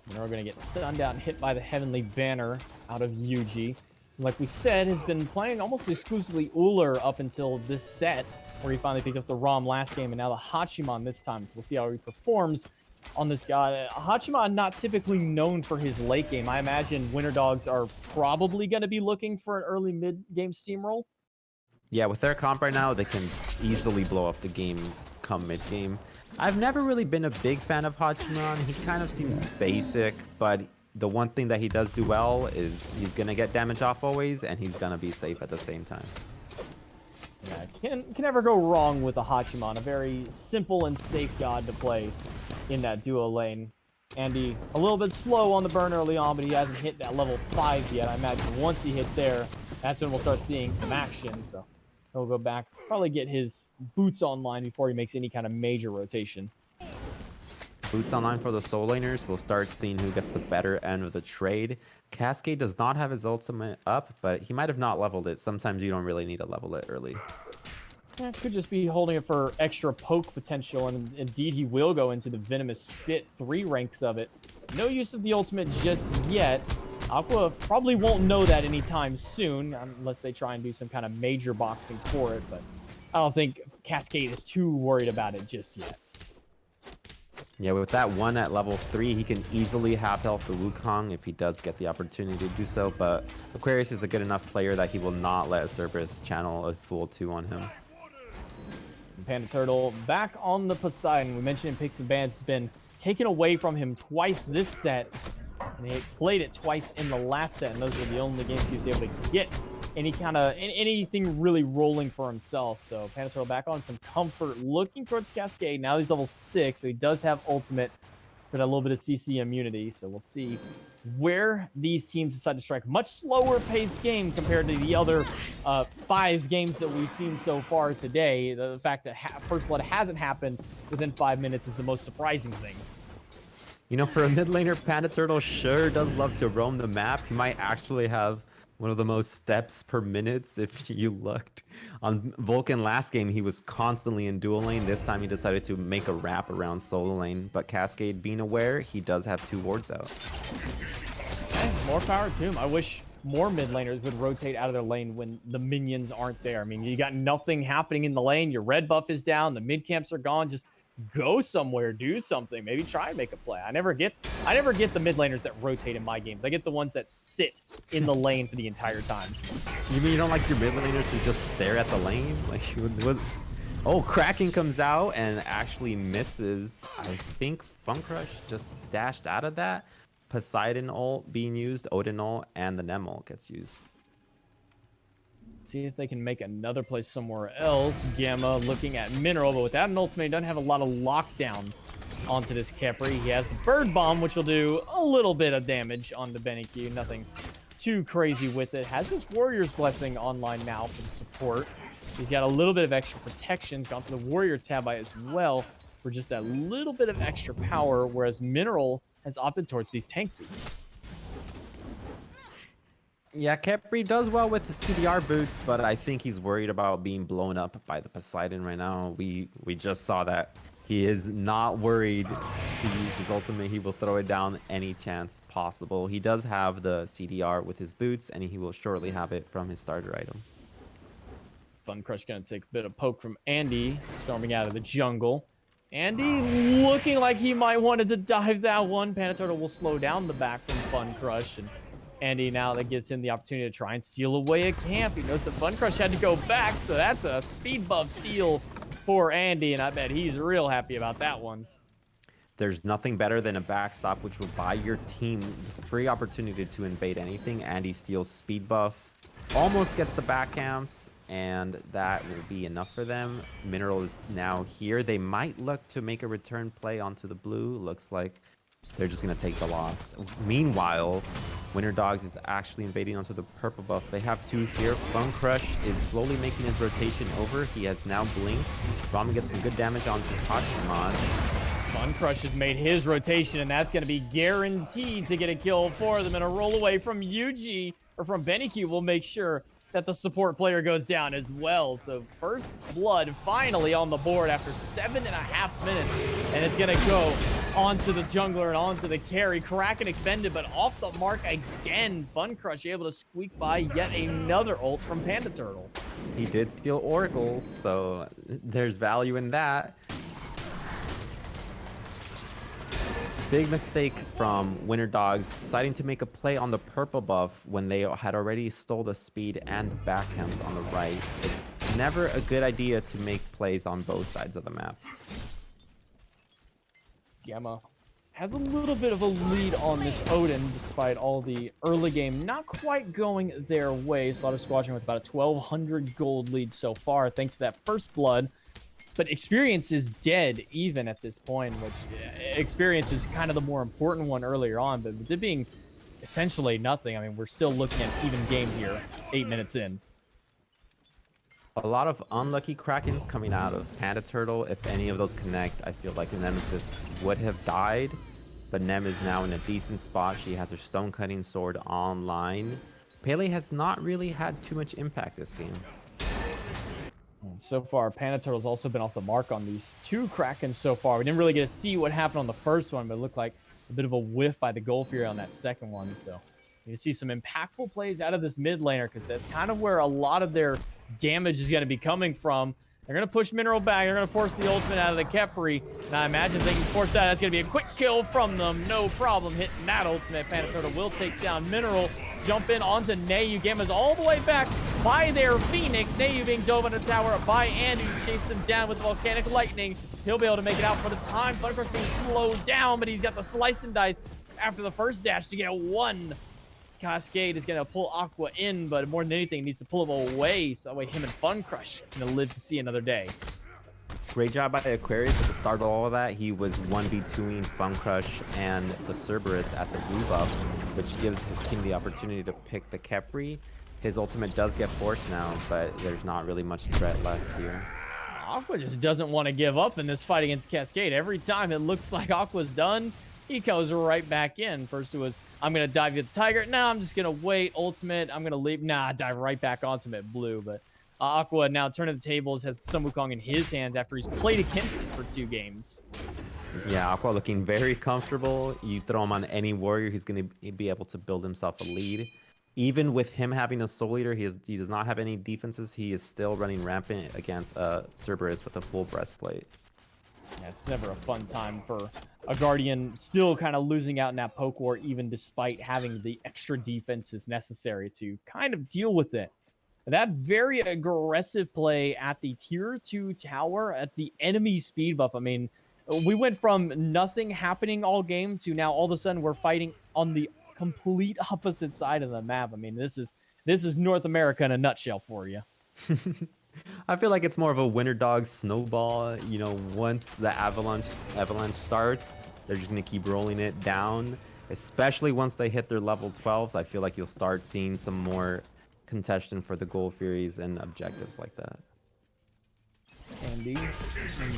Mineral going to get stunned out and hit by the Heavenly Banner out of Yuji. Like we said, has been playing almost exclusively Uller up until this set, where he finally picked up the ROM last game, and now the Hachiman this time. So we'll see how he performs on this guy. Hachiman not typically known for his late game. I imagine Winter Dogs are probably going to be looking for an early mid-game steamroll. Yeah, with their comp right now, they can easily blow up the game come mid-game. I've never really been a big fan of Hachiman. He kind of seems basic, but the one thing that he does do well is he's going to get damage off always, and he's going to be safe at the same time. Yeah, can never go wrong with a Hachiman. A very simple and safe god to play in that duo lane. Andy, a little bit slow on the burn early on, but he hasn't hit that level 5 yet. I imagine once he hits there, that's when we'll start seeing some action. So he'll go back, probably get his boots online before he makes any kind of major rotation. Boots online for the soul laners. We'll start seeing who gets the better end of the trade. Cascade does not have his ultimate up, but he might have not leveled it. Sometimes you don't really need to level it early. Yeah, could just be holding it for extra poke potential, and indeed he will go into the Venomous Spit, 3 ranks of it. No use of the ultimate just yet. Aqua probably won't know that anytime soon, unless they try and do some kind of major boxing for it, but I don't think Cascade is too worried about it just yet. Yeah, with that one at level 3, he can easily half health the Wukong if he does get the opportunity to do so, but Aquarius is a good enough player that he will not let Cerberus channel a full 2 on him. Panda Turtle back on the Poseidon. We mentioned in Picks and Bans has been taken away from him twice this set, and he played it twice in the last set, and those were the only games he was able to get any kind of anything really rolling for himself. So Panda Turtle back on some comfort, looking towards Cascade. Now he's level 6, so he does have ultimate for that little bit of CC immunity. So we'll see where these teams decide to strike. Much slower paced game compared to the other 5 games that we've seen so far today. The fact that First Blood hasn't happened within 5 minutes is the most surprising thing. You know, for a mid laner, Panda Turtle sure does love to roam the map. He might actually have one of the most steps per minute if you looked. On Vulcan last game, he was constantly in dual lane. This time he decided to make a wrap around solo lane. But Cascade being aware, he does have 2 wards out. Hey, more power to him. I wish more mid laners would rotate out of their lane when the minions aren't there. I mean, you got nothing happening in the lane. Your red buff is down. The mid camps are gone. Just go somewhere, do something, maybe try and make a play. I never get the mid laners that rotate in my games. I get the ones that sit in the lane for the entire time. You mean you don't like your mid laners who just stare at the lane? Like, oh, Kraken comes out and actually misses. I think Fun Crush just dashed out of that. Poseidon ult being used, Odin ult, and the Nem ult gets used. See if they can make another play somewhere else. Gamma looking at Mineral, but without an ultimate, he doesn't have a lot of lockdown onto this Khepri. He has the Bird Bomb, which will do a little bit of damage on the BenQ. Nothing too crazy with it. Has his Warrior's Blessing online now for the support. He's got a little bit of extra protection. He's gone for the Warrior Tabby as well for just that little bit of extra power, whereas Mineral has opted towards these tank boots. Yeah, Khepri does well with the CDR boots, but I think he's worried about being blown up by the Poseidon right now. We just saw that. He is not worried to use his ultimate. He will throw it down any chance possible. He does have the CDR with his boots, and he will shortly have it from his starter item. Fun Crush gonna take a bit of poke from Andy, storming out of the jungle. Andy looking like he might wanted to dive that one. Panda Turtle will slow down the back from Fun Crush, and Andy now that gives him the opportunity to try and steal away a camp. He knows the Fun Crush had to go back, so that's a speed buff steal for Andy, and I bet he's real happy about that one. There's nothing better than a backstop, which will buy your team the free opportunity to invade anything. Andy steals speed buff, almost gets the back camps, and that will be enough for them. Mineral is now here. They might look to make a return play onto the blue. Looks like they're just going to take the loss. Meanwhile, Winter Dogs is actually invading onto the purple buff. They have 2 here. Fun Crush is slowly making his rotation over. He has now blinked. Ramen gets some good damage onto Hachiman. Fun Crush has made his rotation, and that's going to be guaranteed to get a kill for them. And a roll away from Yuji, or from BenQ, will make sure that the support player goes down as well. So first blood finally on the board after 7.5 minutes. And it's going to go onto the jungler and onto the carry. Kraken expended, but off the mark again. Fun Crush able to squeak by yet another ult from Panda Turtle. He did steal Oracle, so there's value in that. Big mistake from Winter Dogs deciding to make a play on the purple buff when they had already stole the speed and the backcamps on the right. It's never a good idea to make plays on both sides of the map. Gamma has a little bit of a lead on this Odin, despite all the early game not quite going their way. Slaughter Squadron with about a 1,200 gold lead so far, thanks to that first blood. But experience is dead even at this point, which experience is kind of the more important one earlier on. But with it being essentially nothing, I mean, we're still looking at even game here, 8 minutes in. A lot of unlucky Krakens coming out of Panda Turtle. If any of those connect, I feel like Nemesis would have died. But Nem is now in a decent spot. She has her stone cutting sword online. Pele has not really had too much impact this game. And so far, Panda Turtle's also been off the mark on these two Krakens so far. We didn't really get to see what happened on the first one, but it looked like a bit of a whiff by the Gold Fury on that second one. So you see some impactful plays out of this mid laner, because that's kind of where a lot of their damage is going to be coming from. They're going to push Mineral back. They're going to force the ultimate out of the Khepri. And I imagine if they can force that, that's going to be a quick kill from them. No problem hitting that ultimate. Panda Turtle will take down Mineral. Jump in onto Nayu. Gamma's all the way back by their Phoenix. Nayu being dove on the tower by Andy. Chase him down with Volcanic Lightning. He'll be able to make it out for the time. Funcrush being slowed down, but he's got the slice and dice after the first dash to get a one. Cascade is going to pull Aqua in, but more than anything, needs to pull him away. So that way him and Funcrush can live to see another day. Great job by Aquarius at the start of all of that. He was 1v2ing Funcrush and the Cerberus at the blue buff, which gives his team the opportunity to pick the Khepri. His ultimate does get forced now, but there's not really much threat left here. Aqua just doesn't want to give up in this fight against Cascade. Every time it looks like Aqua's done, he goes right back in. First it was, I'm going to dive the Tiger. Now I'm just going to wait. Ultimate, I'm going to leave. Nah, dive right back ultimate blue. But Aqua now turning the tables, has Sun Wukong in his hands after he's played against it for 2 games. Yeah, Aqua looking very comfortable. You throw him on any warrior, he's going to be able to build himself a lead. Even with him having a Soul Eater, he does not have any defenses. He is still running rampant against Cerberus with a full breastplate. Yeah, it's never a fun time for a Guardian, still kind of losing out in that poke war, even despite having the extra defenses necessary to kind of deal with it. That very aggressive play at the tier 2 tower at the enemy speed buff. I mean, we went from nothing happening all game to now all of a sudden we're fighting on the complete opposite side of the map. I mean, this is North America in a nutshell for you. I feel like it's more of a Winter Dogs snowball. You know, once the avalanche starts, they're just going to keep rolling it down, especially once they hit their level 12s. I feel like you'll start seeing some more contention for the Gold Furies and objectives like that. Andy and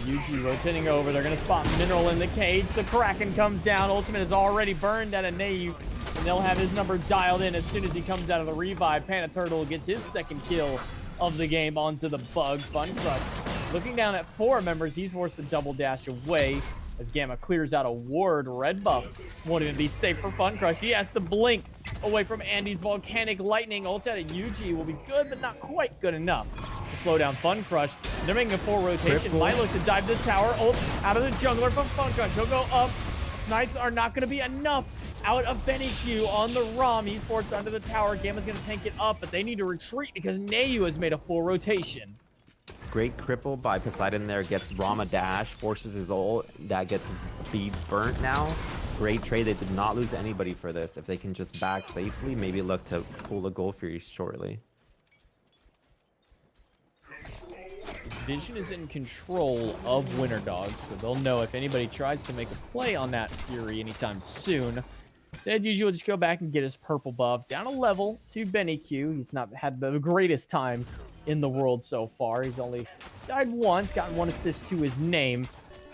Yuji rotating over. They're going to spot Mineral in the cage. The Kraken comes down. Ultimate is already burned out of Nayu, and they'll have his number dialed in as soon as he comes out of the revive. Panda Turtle gets his second kill of the game onto the Bug. Funcrush looking down at 4 members. He's forced to double dash away as Gamma clears out a ward. Red buff won't even be safe for Funcrush. He has to blink away from Andy's Volcanic Lightning. Ult out of Yuji will be good, but not quite good enough to slow down Funcrush. They're making a full rotation. Might look to dive this tower. Ult out of the jungler from Funcrush. He'll go up. Snipes are not going to be enough. Out of Benny Q on the ROM. He's forced under the tower. Gamma's going to tank it up, but they need to retreat because Nayu has made a full rotation. Great cripple by Poseidon there. Gets Rama dash, forces his ult. That gets his beads burnt now. Great trade. They did not lose anybody for this. If they can just back safely, maybe look to pull the Gold Fury shortly. Vision is in control of Winter Dogs, so they'll know if anybody tries to make a play on that Fury anytime soon. Instead, usually will just go back and get his purple buff down a level to Benny Q. He's not had the greatest time in the world so far. He's only died once, gotten 1 assist to his name.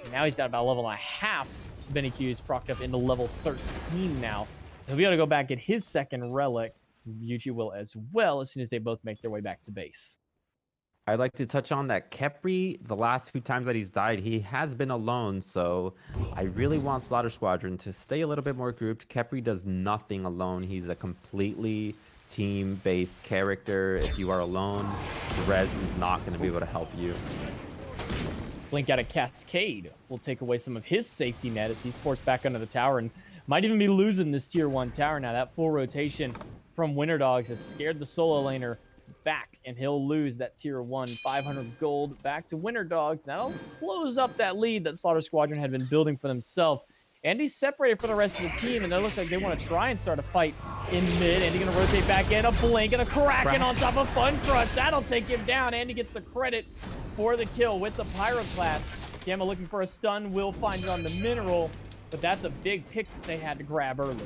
And now he's at about a level and a half. Benny Q is procced up into level 13 now. So he'll be able to go back and get his second relic. Yuji will as well as soon as they both make their way back to base. I'd like to touch on that Khepri, the last 2 times that he's died, he has been alone, so I really want Slaughter Squadron to stay a little bit more grouped. Khepri does nothing alone. He's a completely team-based character. If you are alone, Rez is not going to be able to help you. Blink out of Cascade will take away some of his safety net as he's forced back under the tower and might even be losing this tier 1 tower now. That full rotation from Winter Dogs has scared the solo laner back, and he'll lose that tier 1 500 gold back to Winter Dogs. That'll close up that lead that Slaughter Squadron had been building for themselves. Andy's separated from the rest of the team, and it looks like they want to try and start a fight in mid. Andy going to rotate back in, a blink, and a Kraken on top of Fun Crush. That'll take him down. Andy gets the credit for the kill with the Pyroclast. Gamma looking for a stun, will find it on the Mineral, but that's a big pick that they had to grab early.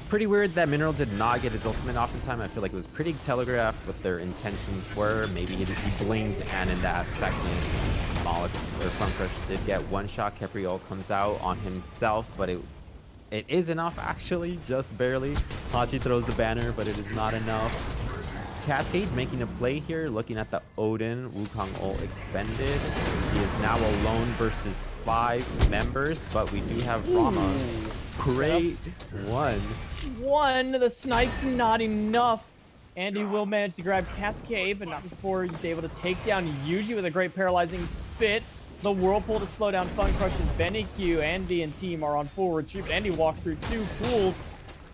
Pretty weird that Mineral did not get his ultimate off in time. I feel like it was pretty telegraphed what their intentions were. Maybe he blinked, and in that second, Molix or Fun Crush did get one shot. Khepri ult comes out on himself, but it is enough actually, just barely. Hachi throws the banner, but it is not enough. Cascade making a play here, looking at the Odin. Wukong ult expended. He is now alone versus 5 members, but we do have Rama. Great one. The snipe's not enough. Andy will manage to grab Cascade, but not before he's able to take down Yuji with a great paralyzing spit. The Whirlpool to slow down Fun Crush and Benny Q. Andy and team are on full retreat, but Andy walks through 2 pools.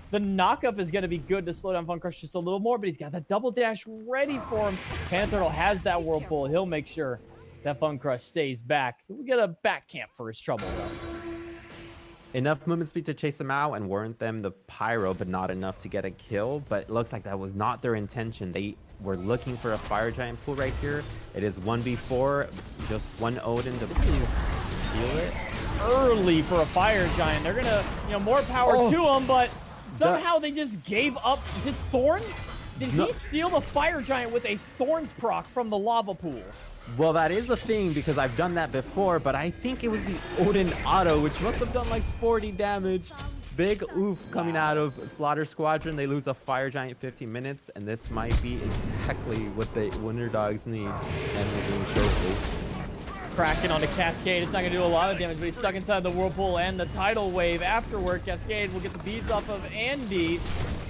The knockup is going to be good to slow down Fun Crush just a little more, but he's got that double dash ready for him. Panda has that Whirlpool. He'll make sure that Fun Crush stays back. We get a back camp for his trouble, though. Enough movement speed to chase them out and warrant them the pyro, but not enough to get a kill. But it looks like that was not their intention. They were looking for a fire giant pool right here. It is 1v4, just one Odin to steal it. Early for a fire giant. They're gonna, more power to them, but somehow they just gave up. Did Thorns? Did he steal the fire giant with a Thorns proc from the lava pool? Well, that is a thing because I've done that before, but I think it was the Odin auto, which must have done like 40 damage. Big oof coming out of Slaughter Squadron. They lose a fire giant 15 minutes, and this might be exactly what the Winter Dogs need. And we're doing shortly. Cracking onto Cascade. It's not going to do a lot of damage, but he's stuck inside the Whirlpool and the Tidal Wave. Afterward, Cascade will get the beads off of Andy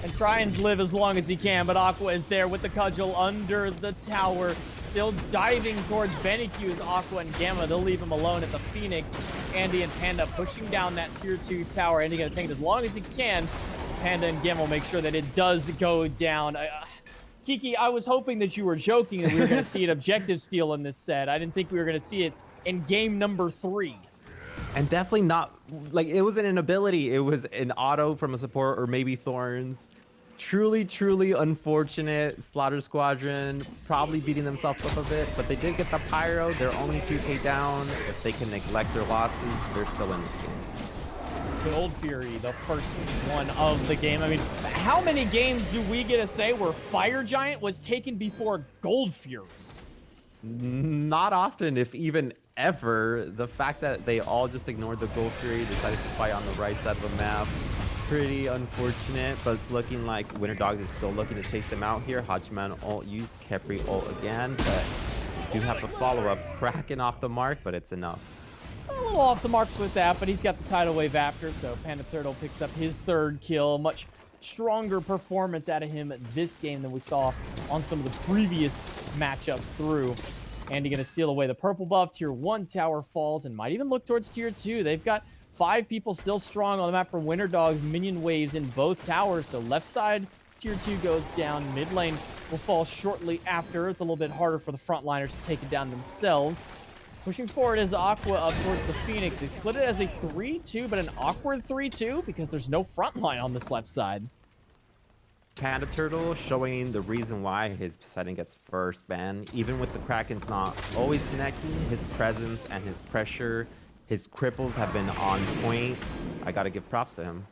and try and live as long as he can, but Aqua is there with the cudgel under the tower. Still diving towards Benny Q's Aqua and Gamma. They'll leave him alone at the Phoenix. Andy and Panda pushing down that tier 2 tower. Andy going to take it as long as he can. Panda and Gamma will make sure that it does go down. Kiki, I was hoping that you were joking that we were going to see an objective steal in this set. I didn't think we were going to see it in game number 3. And definitely not, like, it wasn't an ability. It was an auto from a support or maybe Thorns. Truly, truly unfortunate. Slaughter Squadron probably beating themselves up a bit, but they did get the pyro. They're only 2k down. If they can neglect their losses, they're still in this game. Gold Fury, the first one of the game. I mean, how many games do we get to say where Fire Giant was taken before Gold Fury? Not often, if even ever. The fact that they all just ignored the Gold Fury, decided to fight on the right side of the map. Pretty unfortunate, but it's looking like Winter Dogs is still looking to chase them out here. Hachiman ult used, Khepri ult again, but do have to follow up. Cracking off the mark, but it's enough. A little off the mark with that, but he's got the tidal wave after, so Panda Turtle picks up his 3rd kill. Much stronger performance out of him this game than we saw on some of the previous matchups through. Andy going to steal away the purple buff. Tier 1 tower falls and might even look towards tier 2. They've got 5 people still strong on the map for Winter Dogs. Minion waves in both towers, so left side tier 2 goes down. Mid lane will fall shortly after. It's a little bit harder for the frontliners to take it down themselves. Pushing forward is Aqua up towards the Phoenix. They split it as a 3-2, but an awkward 3-2 because there's no front line on this left side. Panda Turtle showing the reason why his setting gets first ban. Even with the Kraken's not always connecting, his presence and his pressure, his cripples have been on point. I gotta give props to him.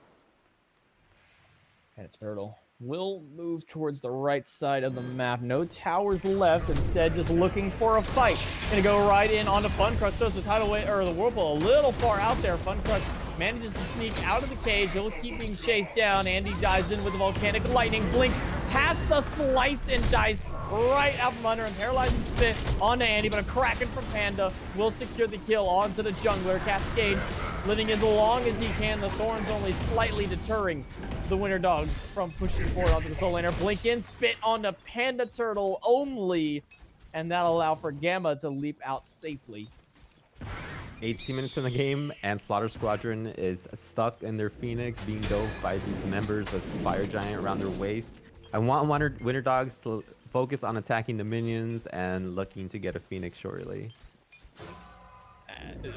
Panda Turtle will move towards the right side of the map. No towers left. Instead, just looking for a fight. Gonna go right in onto Fun Crush. Throws the tidal wave or the Whirlpool a little far out there. Fun Crush manages to sneak out of the cage. He'll keep being chased down. Andy dives in with the volcanic lightning, blinks past the slice and dice right out from under him. Paralyzing spit onto Andy, but a Kraken from Panda will secure the kill onto the jungler. Cascade living as long as he can. The thorns only slightly deterring the Winter Dogs from pushing forward onto the soul laner. Blink in, spit onto Panda Turtle only, and that'll allow for Gamma to leap out safely. 18 minutes in the game, and Slaughter Squadron is stuck in their Phoenix, being dove by these members with Fire Giant around their waist. I want Winter Dogs to focus on attacking the minions and looking to get a Phoenix shortly.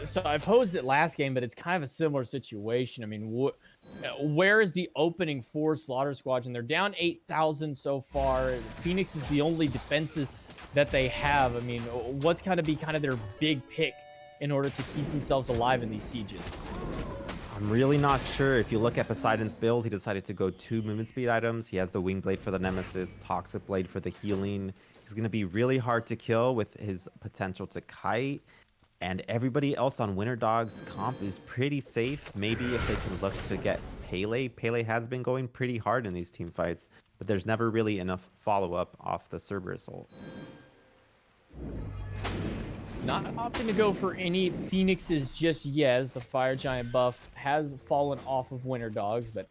So I posed it last game, but it's kind of a similar situation. I mean, where is the opening for Slaughter Squadron? They're down 8,000 so far. Phoenix is the only defenses that they have. I mean, what's going to be kind of their big pick in order to keep themselves alive in these sieges? I'm really not sure. If you look at Poseidon's build, he decided to go 2 movement speed items. He has the Wing Blade for the Nemesis, Toxic Blade for the healing. He's going to be really hard to kill with his potential to kite. And everybody else on Winter Dogs comp is pretty safe. Maybe if they can look to get Pele. Pele has been going pretty hard in these team fights, but there's never really enough follow-up off the Cerberus ult. Not opting to go for any Phoenixes just yet, as the Fire Giant buff has fallen off of Winter Dogs, but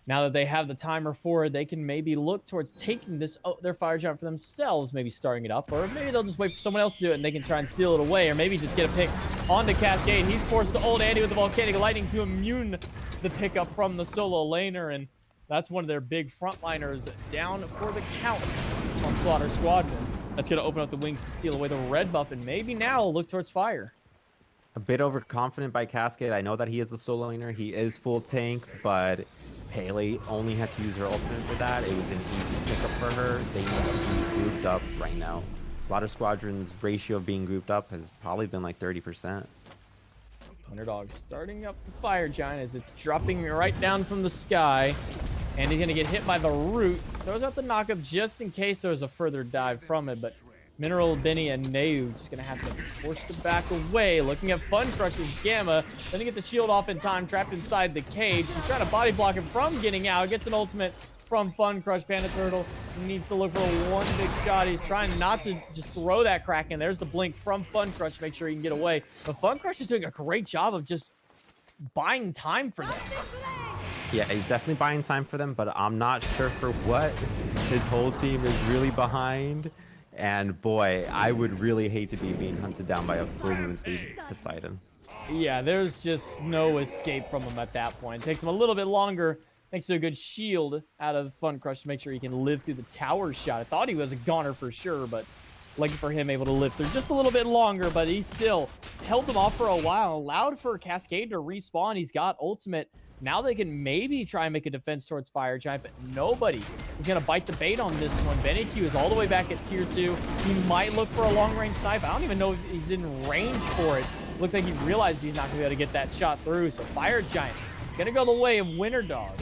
now that they have the timer for it, they can maybe look towards taking this their Fire Giant for themselves, maybe starting it up, or maybe they'll just wait for someone else to do it and they can try and steal it away, or maybe just get a pick onto Cascade. He's forced to ult Andy with the Volcanic Lightning to immune the pickup from the solo laner, and that's one of their big frontliners down for the count on Slaughter Squadron. That's going to open up the wings to steal away the red buff, and maybe now look towards fire. A bit overconfident by Cascade. I know that he is the solo laner. He is full tank, but Pele only had to use her ultimate for that. It was an easy pickup for her. They need to be grouped up right now. Slaughter Squadron's ratio of being grouped up has probably been like 30%. Winter Dogs starting up the Fire Giant as it's dropping right down from the sky. And he's going to get hit by the root. Throws out the knockup just in case there's a further dive from it. But Mineral, Benny, and Neu just going to have to force to back away. Looking at Fun Crush's Gamma. Then to get the shield off in time, trapped inside the cage. He's trying to body block him from getting out. Gets an ultimate from Fun Crush. Panda Turtle needs to look for one big shot. He's trying not to just throw that Kraken. There's the blink from Fun Crush to make sure he can get away. But Fun Crush is doing a great job of just buying time for them. Yeah, he's definitely buying time for them, but I'm not sure for what. His whole team is really behind. And boy, I would really hate to be being hunted down by a full movement speed Poseidon. Yeah, there's just no escape from him at that point. It takes him a little bit longer, thanks to a good shield out of Fun Crush to make sure he can live through the tower shot. I thought he was a goner for sure, but lucky for him, able to live through just a little bit longer, but he still held them off for a while, allowed for Cascade to respawn. He's got ultimate. Now they can maybe try and make a defense towards Fire Giant, but nobody is going to bite the bait on this one. BennyQ is all the way back at tier 2. He might look for a long-range snipe. I don't even know if he's in range for it. Looks like he realized he's not going to be able to get that shot through, so Fire Giant going to go the way of Winter Dogs.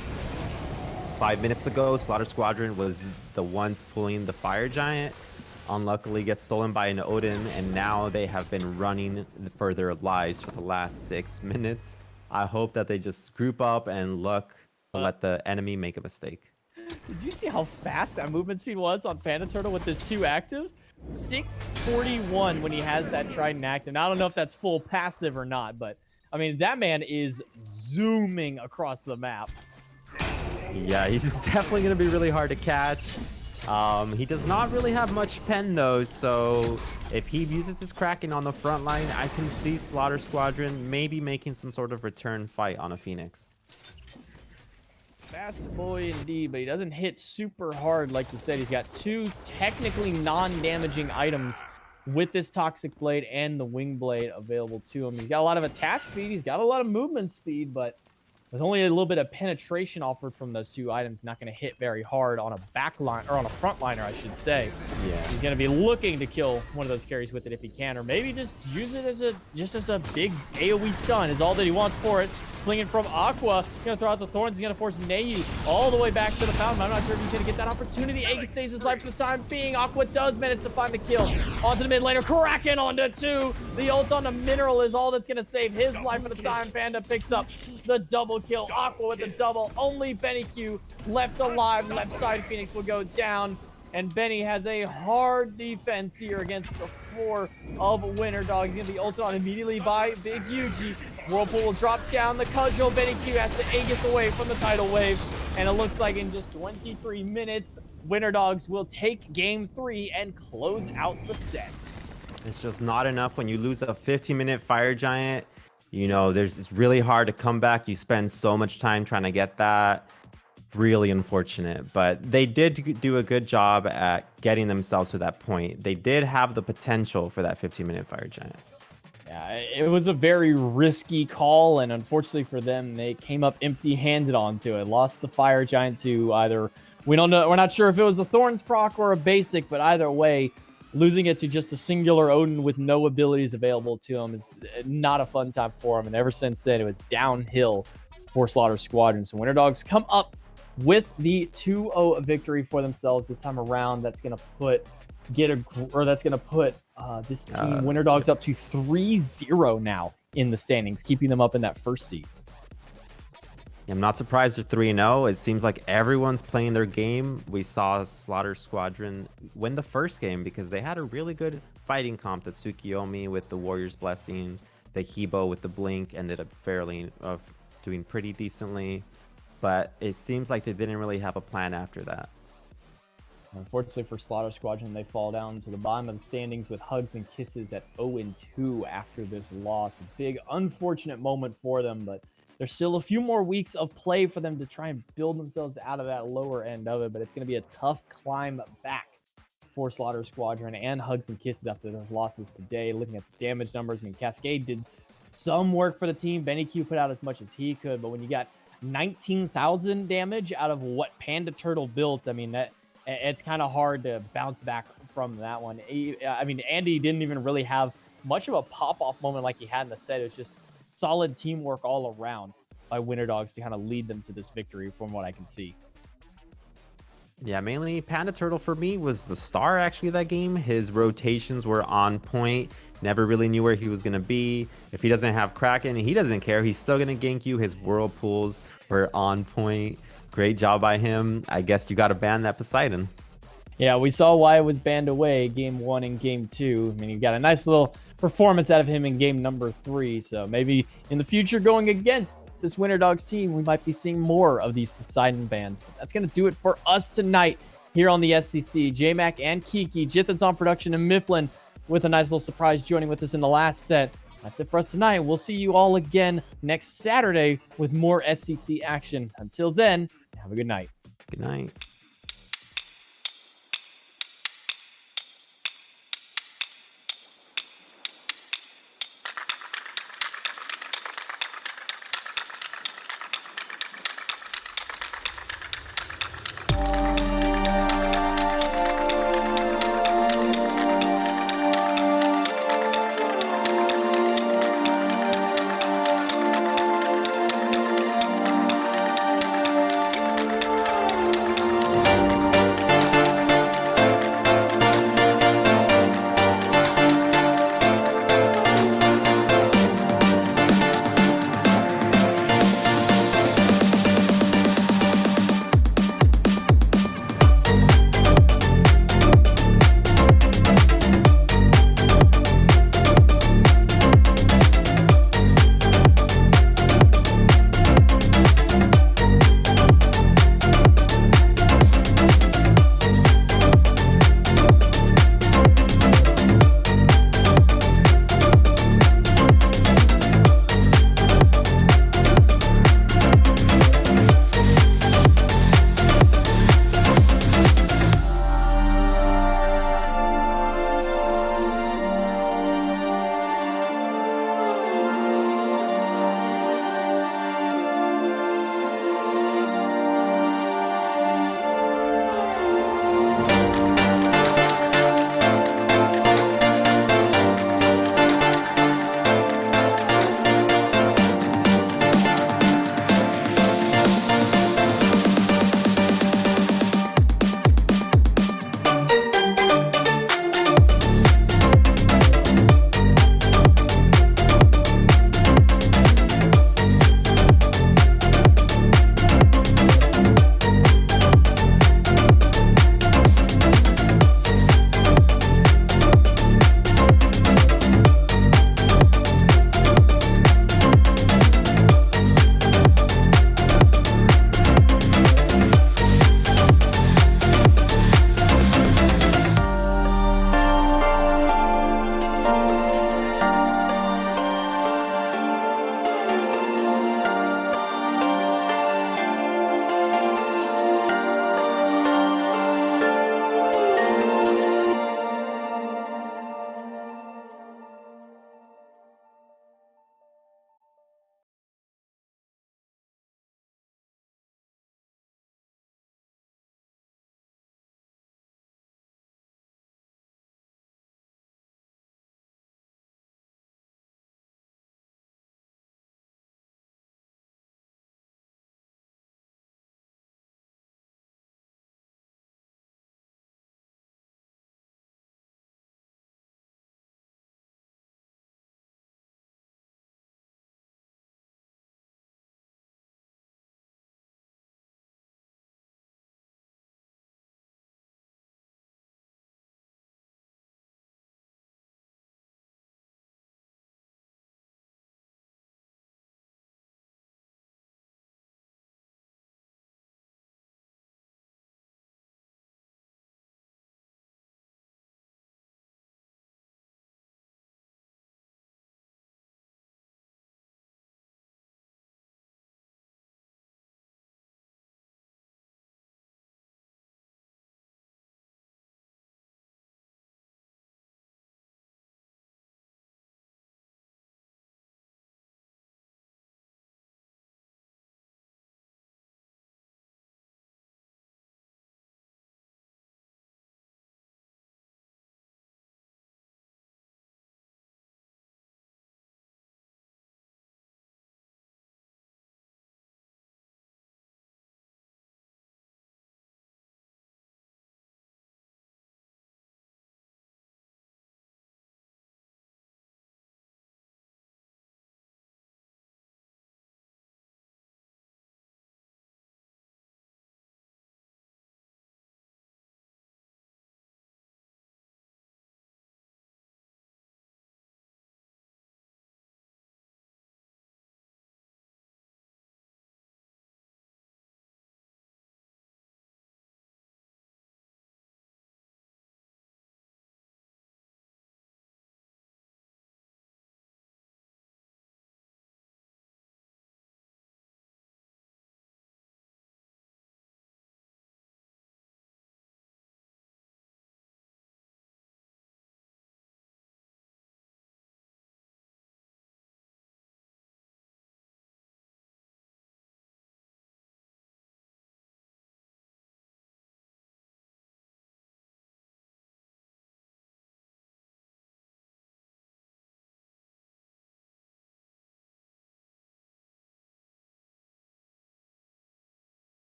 5 minutes ago, Slaughter Squadron was the ones pulling the Fire Giant. Unluckily gets stolen by an Odin, and now they have been running for their lives for the last 6 minutes. I hope that they just group up and look to let the enemy make a mistake. Did you see how fast that movement speed was on Panda Turtle with this 2 active? 641 when he has that Trident active. And I don't know if that's full passive or not, but I mean, that man is zooming across the map. Yeah, he's definitely going to be really hard to catch. He does not really have much pen though, so if he uses his Kraken on the front line, I can see Slaughter Squadron maybe making some sort of return fight on a Phoenix. Fast boy indeed, but he doesn't hit super hard like you said. He's got 2 technically non-damaging items with this Toxic Blade and the Wing Blade available to him. He's got a lot of attack speed, he's got a lot of movement speed, but With only a little bit of penetration offered from those two items, not going to hit very hard on a back line, or on a front liner, I should say. Yeah. He's going to be looking to kill one of those carries with it if he can, or maybe just use it as a big AoE stun is all that he wants for it. Flinging from Aqua, gonna throw out the thorns. He's gonna force Neu all the way back to the fountain. I'm not sure if he's gonna get that opportunity. Aegis saves his life for the time being. Aqua does manage to find the kill onto the mid laner. Kraken onto 2. The ult on the mineral is all that's gonna save his life for the time. Panda picks up the double kill. Aqua with the double. Only Benny Q left alive. Left side Phoenix will go down. And Benny has a hard defense here against the 4 of Winter Dog. He's going to be ulted on immediately by Big Yuji. Whirlpool will drop down the cudgel. Benny Q has to Aegis away from the tidal wave. And it looks like in just 23 minutes, Winter Dogs will take game 3 and close out the set. It's just not enough when you lose a 15-minute Fire Giant. You know, it's really hard to come back. You spend so much time trying to get that. Really unfortunate, but they did do a good job at getting themselves to that point. They did have the potential for that 15-minute Fire Giant. Yeah, it was a very risky call, and unfortunately for them, they came up empty-handed onto it. Lost the Fire Giant to either, we don't know, we're not sure if it was the Thorns proc or a basic, but either way, losing it to just a singular Odin with no abilities available to him is not a fun time for him. And ever since then, it was downhill for Slaughter Squadron. So Winter Dogs come up with the 2-0 victory for themselves this time around. That's gonna put this team, Winter Dogs, up to 3-0 now in the standings, keeping them up in that first seed. I'm not surprised they're 3-0. It seems like everyone's playing their game. We saw Slaughter Squadron win the first game because they had a really good fighting comp. The Tsukiyomi with the Warrior's Blessing, the Hebo with the Blink ended up doing pretty decently. But it seems like they didn't really have a plan after that. Unfortunately for Slaughter Squadron, they fall down to the bottom of the standings with hugs and kisses at 0-2 after this loss. A big, unfortunate moment for them, but there's still a few more weeks of play for them to try and build themselves out of that lower end of it, but it's going to be a tough climb back for Slaughter Squadron and hugs and kisses after their losses today. Looking at the damage numbers, I mean, Cascade did some work for the team. Benny Q put out as much as he could, but when you got 19,000 damage out of what Panda Turtle built, I mean, that it's kind of hard to bounce back from that one. I mean, Andy didn't even really have much of a pop-off moment like he had in the set. It was just solid teamwork all around by Winter Dogs to kind of lead them to this victory from what I can see. Yeah, mainly Panda Turtle for me was the star actually of that game. His rotations were on point. Never really knew where he was going to be. If he doesn't have Kraken, he doesn't care. He's still going to gank you. His whirlpools were on point. Great job by him. I guess you got to ban that Poseidon. Yeah, we saw why it was banned away game 1 and game 2. I mean, you got a nice little performance out of him in game number 3. So maybe in the future going against this Winter Dogs team, we might be seeing more of these Poseidon bans. But that's going to do it for us tonight here on the SCC. J-Mac and Kiki, Jithan's on production, and Mifflin with a nice little surprise joining with us in the last set. That's it for us tonight. We'll see you all again next Saturday with more SCC action. Until then, have a good night. Good night.